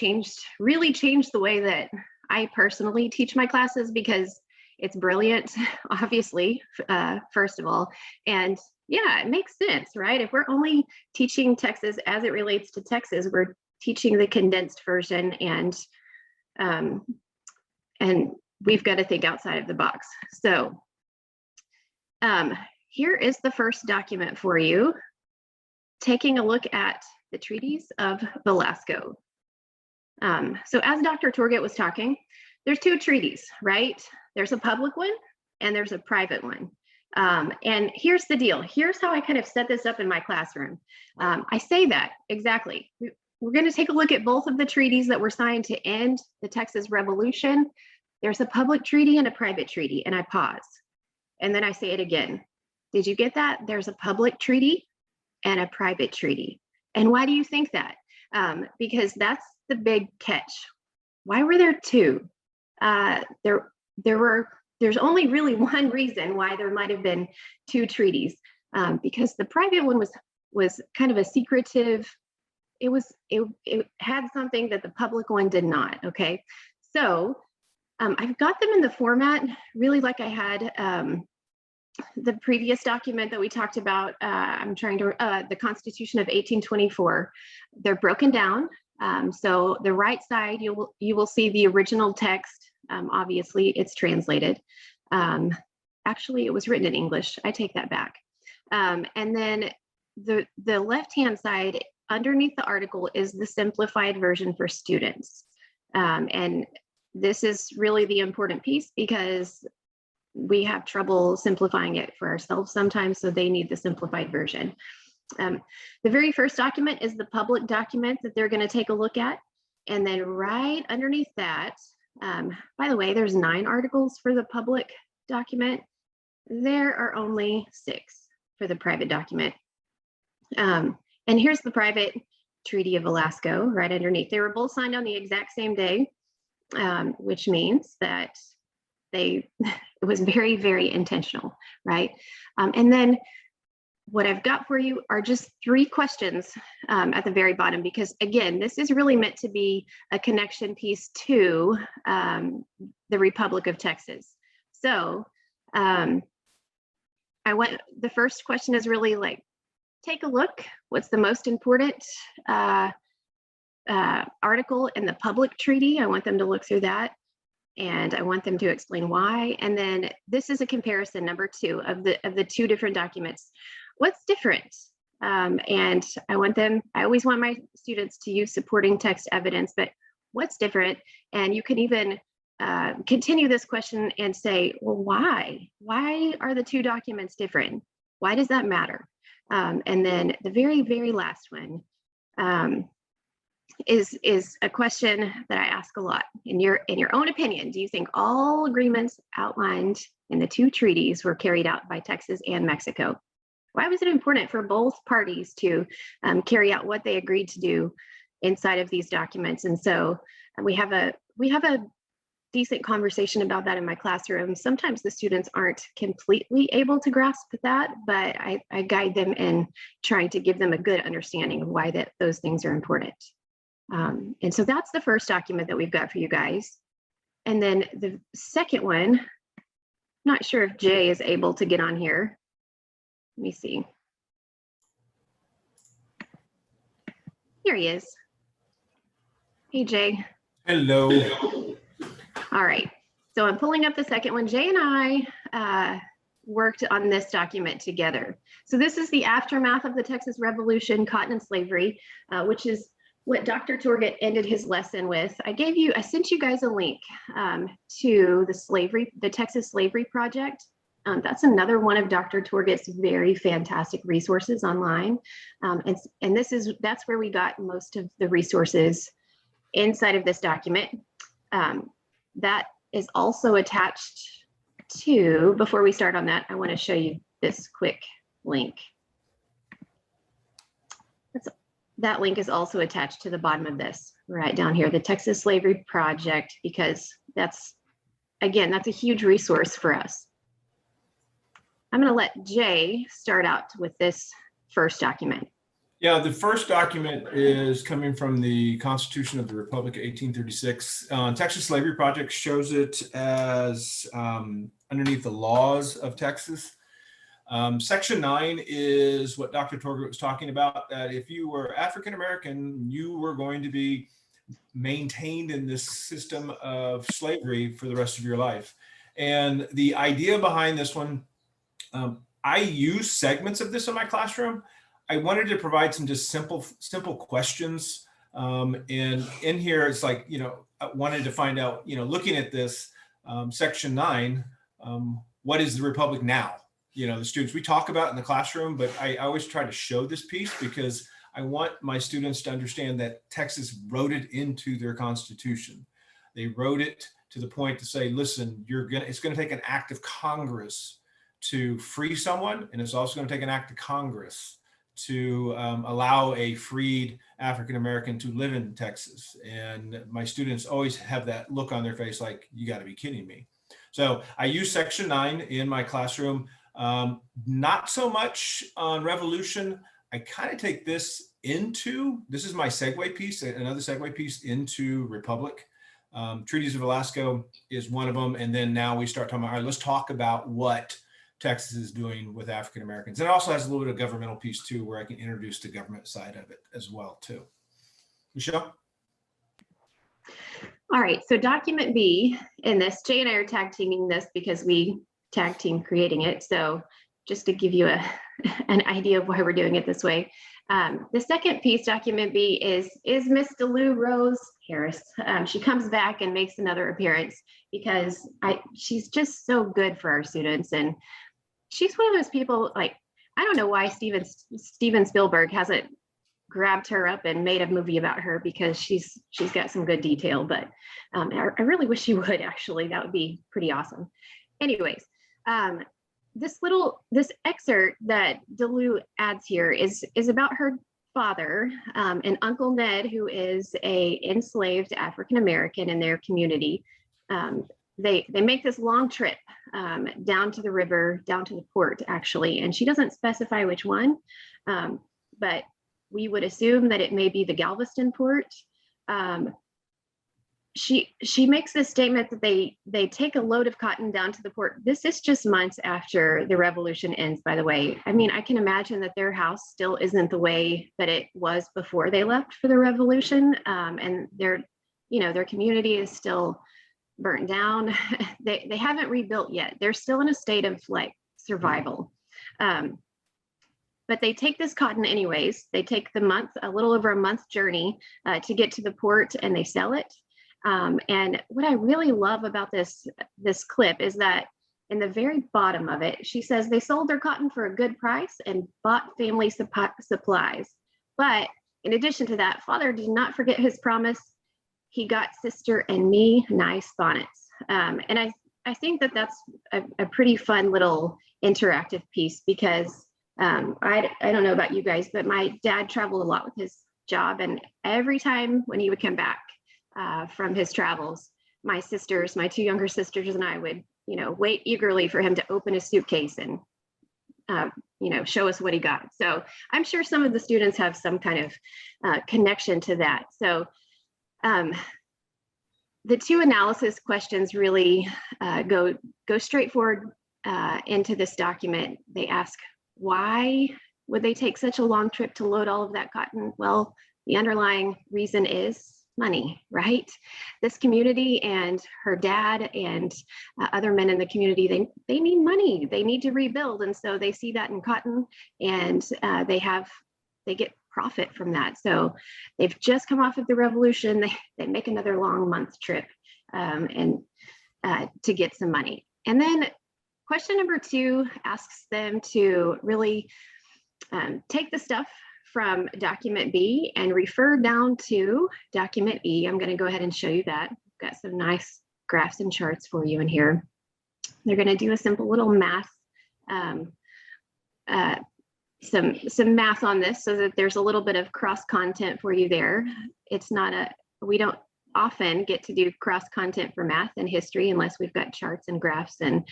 really changed the way that I personally teach my classes, because it's brilliant, obviously, first of all. And yeah, it makes sense, right? If we're only teaching Texas as it relates to Texas, we're teaching the condensed version, and we've got to think outside of the box. So here is the first document for you. taking a look at the Treaties of Velasco. So as Dr. Torget was talking, there's two treaties, right? There's a public one and there's a private one. And here's the deal. Here's how I kind of set this up in my classroom. I say that exactly. We're going to take a look at both of the treaties that were signed to end the Texas Revolution. There's a public treaty and a private treaty, and I pause. And then I say it again. Did you get that? There's a public treaty and a private treaty. And why do you think that? Because that's the big catch. Why were there two? There's only really one reason why there might have been two treaties, because the private one was kind of a secretive. It had something that the public one did not. Okay, so I've got them in the format really like I had the previous document that we talked about. I'm trying to the Constitution of 1824. They're broken down. So the right side, you will see the original text. Obviously, it's translated. Actually, it was written in English. I take that back. And then the left-hand side, underneath the article, is the simplified version for students. And this is really the important piece because we have trouble simplifying it for ourselves sometimes, so they need the simplified version. The very first document is the public document that they're going to take a look at. And then right underneath that, by the way, there's 9 articles for the public document. There are only 6 for the private document. And here's the private Treaty of Velasco right underneath. They were both signed on the exact same day, which means that it was very, very intentional, right? And then what I've got for you are just 3 questions at the very bottom, because again, this is really meant to be a connection piece to the Republic of Texas. So the first question is really like, take a look. What's the most important article in the public treaty? I want them to look through that. And I want them to explain why. And then this is a comparison, number 2, of the 2 different documents. What's different? And I always want my students to use supporting text evidence, but what's different? And you can even continue this question and say, well, why? Why are the 2 documents different? Why does that matter? And then the very, very last one is a question that I ask a lot. In your own opinion, do you think all agreements outlined in the 2 treaties were carried out by Texas and Mexico? Why was it important for both parties to carry out what they agreed to do inside of these documents? And so we have a decent conversation about that in my classroom. Sometimes the students aren't completely able to grasp that, but I guide them in trying to give them a good understanding of why those things are important. And so that's the first document that we've got for you guys. And then the second one, not sure if Jay is able to get on here. Let me see. Here he is. Hey, Jay. Hello. All right. So I'm pulling up the second one. Jay and I worked on this document together. So this is the aftermath of the Texas Revolution, cotton and slavery, which is what Dr. Torget ended his lesson with. I sent you guys a link to the Texas Slavery Project. That's another one of Dr. Torget's very fantastic resources online. And that's where we got most of the resources inside of this document. That is also attached to, before we start on that, I want to show you this quick link. That link is also attached to the bottom of this, right down here, the Texas Slavery Project, because that's a huge resource for us. I'm going to let Jay start out with this first document. Yeah, the first document is coming from the Constitution of the Republic of 1836. Texas Slavery Project shows it as underneath the laws of Texas. Section 9 is what Dr. Torget was talking about, that if you were African-American, you were going to be maintained in this system of slavery for the rest of your life. And the idea behind this one, I use segments of this in my classroom. I wanted to provide some just simple questions. And in here, it's like, I wanted to find out, looking at this, section 9, what is the Republic now? The students we talk about in the classroom, but I always try to show this piece because I want my students to understand that Texas wrote it into their Constitution. They wrote it to the point to say, listen, it's going to take an act of Congress to free someone, and it's also going to take an act of Congress to allow a freed African American to live in Texas. And my students always have that look on their face like, you got to be kidding me. So I use section 9 in my classroom, not so much on revolution. I kind of take this is my segue piece, another segue piece into Republic. Treaties of Velasco is one of them. And then now we start talking about, all right, let's talk about what Texas is doing with African Americans. And it also has a little bit of governmental piece too, where I can introduce the government side of it as well too. Michelle? All right, so document B in this, Jay and I are tag teaming this because we tag team creating it. So just to give you an idea of why we're doing it this way. The second piece, document B, is Miss DeLu Rose Harris. She comes back and makes another appearance because she's just so good for our students. And she's one of those people, like, I don't know why Steven Spielberg hasn't grabbed her up and made a movie about her, because she's got some good detail, but I really wish she would, actually. That would be pretty awesome. Anyways, this excerpt that DeLu adds here is about her father and Uncle Ned, who is a enslaved African American in their community. They make this long trip down to the river, down to the port, actually, and she doesn't specify which one, but we would assume that it may be the Galveston port. She makes this statement that they take a load of cotton down to the port. This is just months after the revolution ends, by the way. I mean, I can imagine that their house still isn't the way that it was before they left for the revolution, and their community is still burnt down. They haven't rebuilt yet. They're still in a state of like survival. But they take this cotton anyways. They take a little over a month journey to get to the port, and they sell it. And what I really love about this clip is that in the very bottom of it, she says they sold their cotton for a good price and bought family supplies. But in addition to that, father did not forget his promise. He got sister and me nice bonnets. And I think that that's a pretty fun little interactive piece, because I don't know about you guys, but my dad traveled a lot with his job, and every time when he would come back from his travels, my two younger sisters and I would, wait eagerly for him to open his suitcase and, show us what he got. So I'm sure some of the students have some kind of connection to that. So the two analysis questions really go straight forward into this document. They ask, why would they take such a long trip to load all of that cotton? Well, the underlying reason is money, right? This community and her dad and other men in the community, they need money. They need to rebuild. And so they see that in cotton, and they get profit from that. So they've just come off of the revolution. They make another long month trip and to get some money. And then question number 2 asks them to really take the stuff from document B and refer down to document E. I'm going to go ahead and show you that. I've got some nice graphs and charts for you in here. They're going to do a simple little math, some math on this, so that there's a little bit of cross content for you there. We don't often get to do cross content for math and history unless we've got charts and graphs and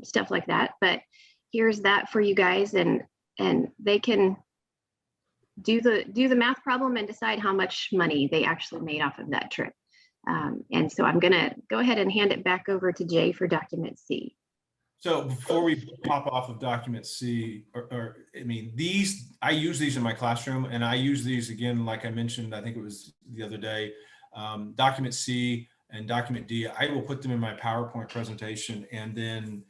stuff like that. But here's that for you guys, and they can do the math problem and decide how much money they actually made off of that trip. And so I'm going to go ahead and hand it back over to Jay for document C. So before we pop off of document C, I use these in my classroom, and I use these again, like I mentioned, I think it was the other day, document C and document D, I will put them in my PowerPoint presentation and then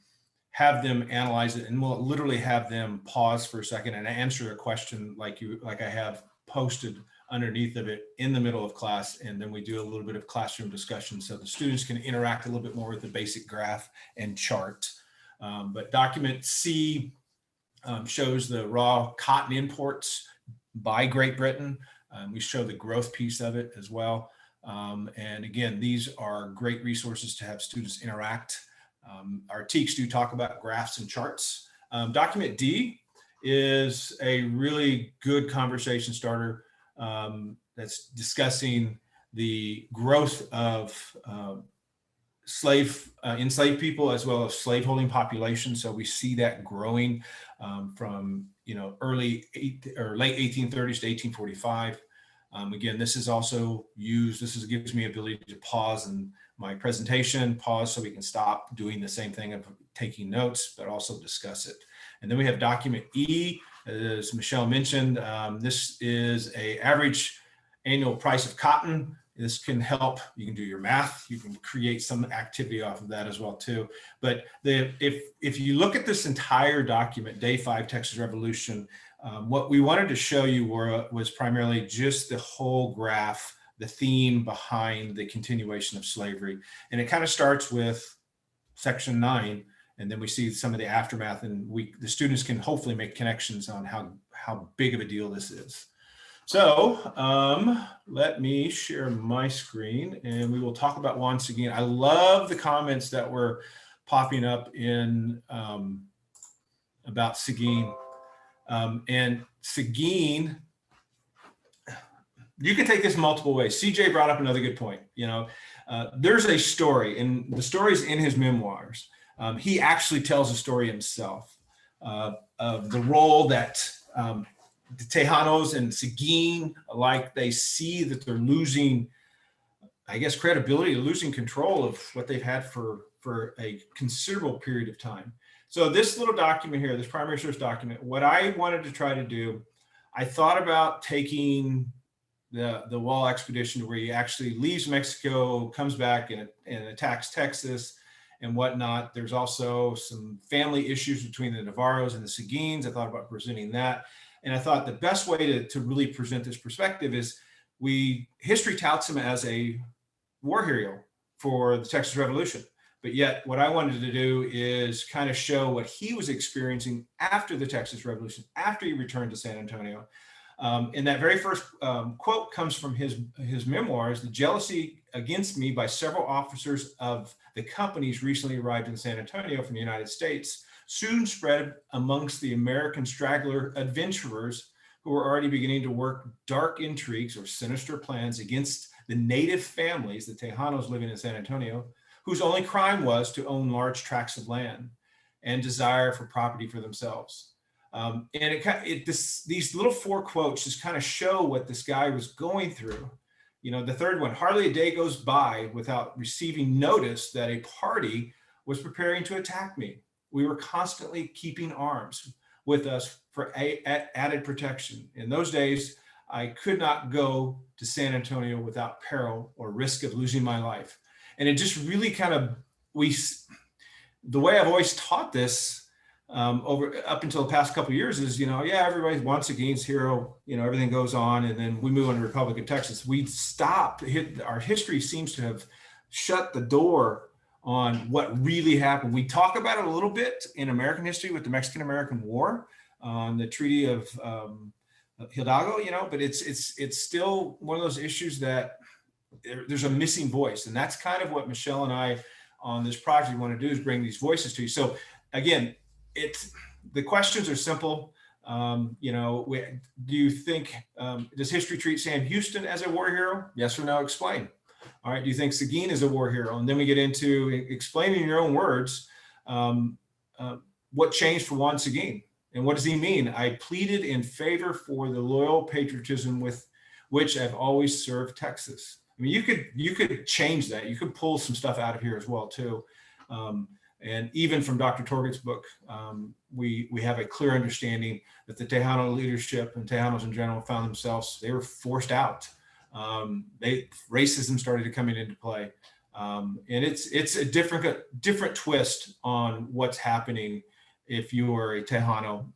have them analyze it, and we'll literally have them pause for a second and answer a question like I have posted underneath of it in the middle of class. And then we do a little bit of classroom discussion so the students can interact a little bit more with the basic graph and chart. But document C shows the raw cotton imports by Great Britain. We show the growth piece of it as well. And again, these are great resources to have students interact. Our TEKs do talk about graphs and charts. Document D is a really good conversation starter that's discussing the growth of enslaved people as well as slaveholding population. So we see that growing from late 1830s to 1845. Again, this is also used. This gives me ability to pause in my presentation, pause so we can stop doing the same thing of taking notes, but also discuss it. And then we have document E, as Michelle mentioned. This is an average annual price of cotton. This can help. You can do your math. You can create some activity off of that as well too. But if you look at this entire document, Day 5 Texas Revolution, what we wanted to show you was primarily just the whole graph, the theme behind the continuation of slavery. And it kind of starts with section 9, and then we see some of the aftermath, and the students can hopefully make connections on how big of a deal this is. So let me share my screen and we will talk about Juan Seguin. I love the comments that were popping up in about Seguin. And Seguin, you can take this multiple ways. CJ brought up another good point. There's a story, and the story is in his memoirs. He actually tells a story himself of the role that the Tejanos and Seguin, they see that they're losing, I guess, credibility, losing control of what they've had for a considerable period of time. So this little document here, this primary source document, what I wanted to try to do, I thought about taking the Wall expedition where he actually leaves Mexico, comes back and attacks Texas and whatnot. There's also some family issues between the Navarros and the Seguins. I thought about presenting that. And I thought the best way to really present this perspective is history touts him as a war hero for the Texas Revolution. But yet what I wanted to do is kind of show what he was experiencing after the Texas Revolution, after he returned to San Antonio. And that very first quote comes from his memoirs. The jealousy against me by several officers of the companies recently arrived in San Antonio from the United States soon spread amongst the American straggler adventurers who were already beginning to work dark intrigues or sinister plans against the native families, the Tejanos living in San Antonio, whose only crime was to own large tracts of land and desire for property for themselves. And these little 4 quotes just kind of show what this guy was going through. The third one, hardly a day goes by without receiving notice that a party was preparing to attack me. We were constantly keeping arms with us for added protection. In those days, I could not go to San Antonio without peril or risk of losing my life. And it just really kind of, the way I've always taught this up until the past couple of years is, everybody wants Seguin's hero, everything goes on, and then we move on to Republic of Texas. We stopped, our history seems to have shut the door on what really happened. We talk about it a little bit in American history with the Mexican-American War, on the Treaty of Hidalgo, but it's still one of those issues that there's a missing voice. And that's kind of what Michelle and I on this project want to do, is bring these voices to you. So again, the questions are simple. Do you think, does history treat Sam Houston as a war hero? Yes or no, explain. All right, do you think Seguin is a war hero? And then we get into explaining in your own words what changed for Juan Seguin. And what does he mean? I pleaded in favor for the loyal patriotism with which I've always served Texas. I mean, you could change that. You could pull some stuff out of here as well too. And even from Dr. Torget's book, we have a clear understanding that the Tejano leadership and Tejanos in general found themselves, they were forced out. Racism started to come into play. And it's a different twist on what's happening if you are a Tejano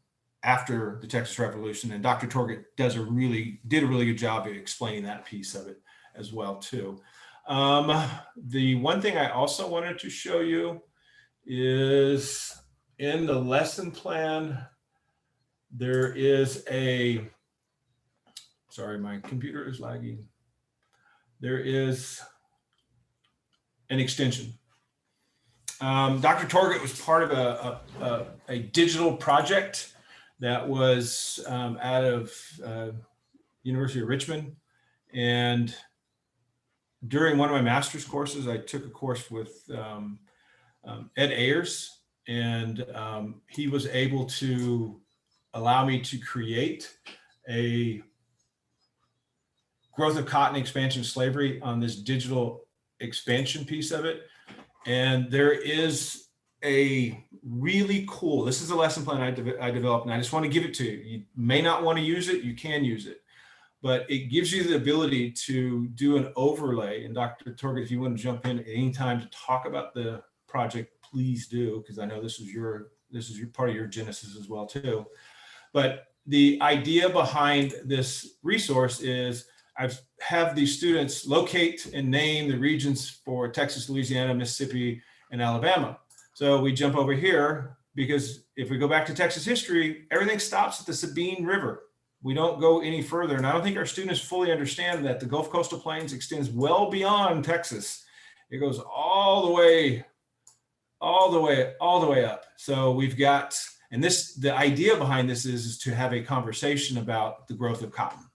after the Texas Revolution. And Dr. Torget did a really good job of explaining that piece of it as well too. The one thing I also wanted to show you is in the lesson plan, there is sorry, my computer is lagging. There is an extension. Dr. Torget was part of a digital project that was out of University of Richmond. And during one of my master's courses, I took a course with Ed Ayers, and he was able to allow me to create a growth of cotton, expansion of slavery on this digital expansion piece of it. And there is a really cool, this is a lesson plan I developed, and I just want to give it to you. You may not want to use it, you can use it, but it gives you the ability to do an overlay. And Dr. Torget, if you want to jump in at any time to talk about the project, please do, because I know this is your part of your genesis as well too. But the idea behind this resource is I have these students locate and name the regions for Texas, Louisiana, Mississippi, and Alabama. So we jump over here because if we go back to Texas history, everything stops at the Sabine River. We don't go any further. And I don't think our students fully understand that the Gulf Coastal Plains extends well beyond Texas. It goes all the way up. So we've got, and the idea behind this is to have a conversation about the growth of cotton.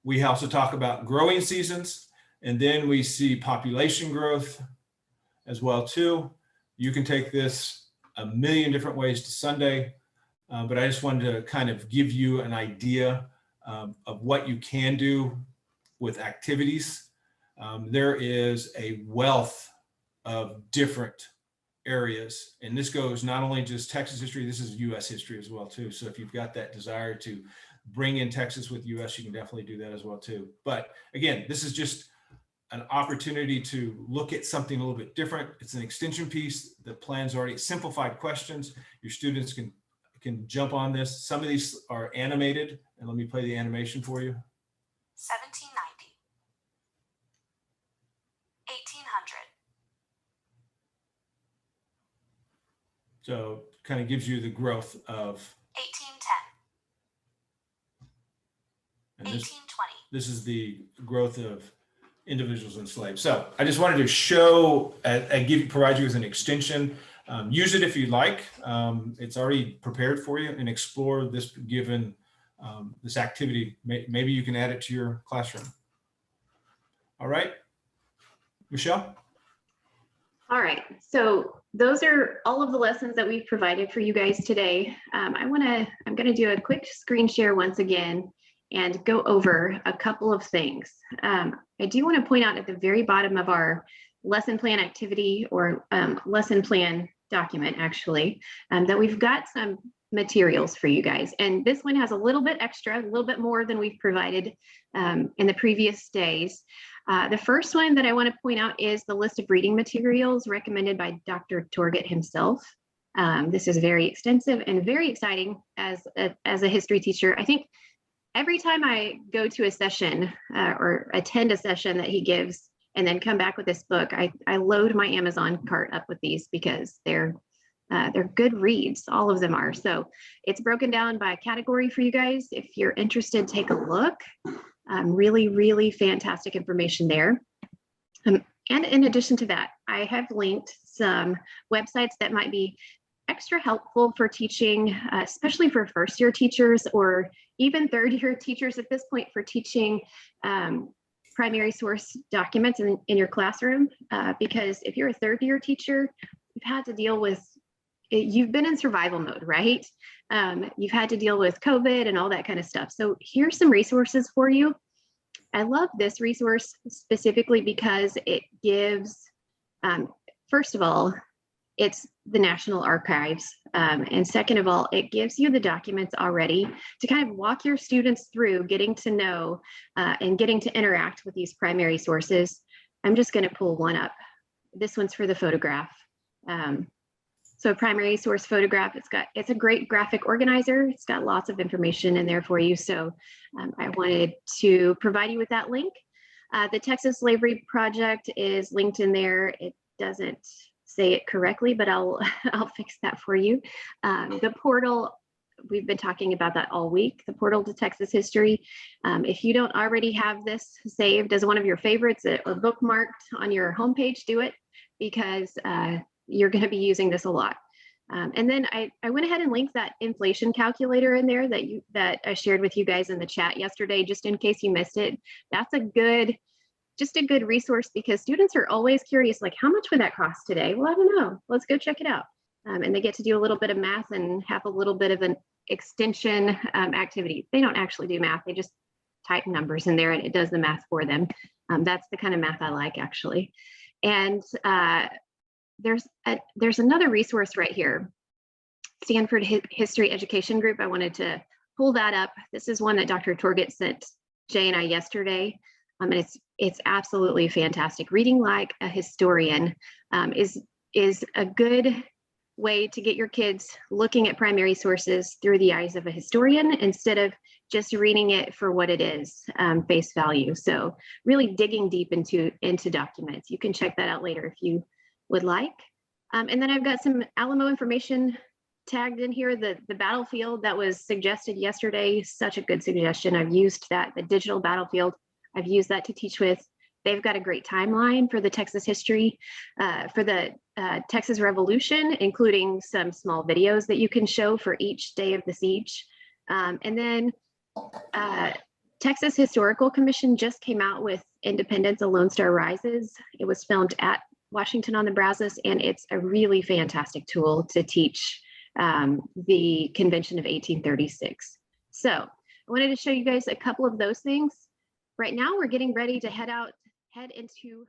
We also talk about growing seasons, and then we see population growth as well too. You can take this a million different ways to Sunday, but I just wanted to kind of give you an idea of what you can do with activities. There is a wealth of different areas, and this goes not only just Texas history, this is US history as well too. So if you've got that desire to bring in Texas with US, you can definitely do that as well too. But again, this is just an opportunity to look at something a little bit different. It's an extension piece. The plan's already simplified questions. Your students can jump on this. Some of these are animated, and let me play the animation for you. 1790, 1800. So kind of gives you the growth of 1810, 1820. This is the growth of individuals enslaved. So I just wanted to show and provide you with an extension. Use it if you like. It's already prepared for you, and explore this given this activity. Maybe you can add it to your classroom. All right, Michelle. All right, so those are all of the lessons that we've provided for you guys today. I'm gonna do a quick screen share once again and go over a couple of things. I do want to point out at the very bottom of our lesson plan activity, or lesson plan document actually, that we've got some materials for you guys. And this one has a little bit extra, a little bit more than we've provided in the previous days. The first one that I want to point out is the list of reading materials recommended by Dr. Torget himself. This is very extensive and very exciting as a history teacher. I think every time I go to a session or attend a session that he gives and then come back with this book, I load my Amazon cart up with these because they're good reads. All of them are. So it's broken down by category for you guys. If you're interested, take a look. Really, really fantastic information there. And in addition to that, I have linked some websites that might be extra helpful for teaching, especially for first-year teachers or even third-year teachers at this point, for teaching primary source documents in your classroom. Because if you're a third-year teacher, you've been in survival mode, right? You've had to deal with COVID and all that kind of stuff. So here's some resources for you. I love this resource specifically because it gives, first of all, it's the National Archives. And second of all, it gives you the documents already to kind of walk your students through getting to know and getting to interact with these primary sources. I'm just going to pull one up. This one's for the photograph. So a primary source photograph, it's a great graphic organizer. It's got lots of information in there for you. So I wanted to provide you with that link. The Texas Slavery Project is linked in there. It doesn't say it correctly, but I'll fix that for you. The portal, we've been talking about that all week, the portal to Texas history. If you don't already have this saved as one of your favorites or bookmarked on your homepage, do it, because you're going to be using this a lot. And then I went ahead and linked that inflation calculator in there that I shared with you guys in the chat yesterday, just in case you missed it. That's just a good resource, because students are always curious, like, how much would that cost today? Well, I don't know. Let's go check it out. And they get to do a little bit of math and have a little bit of an extension activity. They don't actually do math. They just type numbers in there and it does the math for them. That's the kind of math I like, actually. And there's another resource right here, Stanford History Education Group. I wanted to pull that up. This is one that Dr. Torget sent Jay and I yesterday. And it's absolutely fantastic. Reading like a historian is a good way to get your kids looking at primary sources through the eyes of a historian instead of just reading it for what it is, face value. So really digging deep into documents. You can check that out later if you would like. And then I've got some Alamo information tagged in here. The battlefield that was suggested yesterday, such a good suggestion. I've used that, the digital battlefield. I've used that to teach with. They've got a great timeline for the Texas history, for the Texas Revolution, including some small videos that you can show for each day of the siege. And then Texas Historical Commission just came out with Independence, A Lone Star Rises. It was filmed at Washington on the Brazos, and it's a really fantastic tool to teach the Convention of 1836. So I wanted to show you guys a couple of those things. Right now, we're getting ready to head into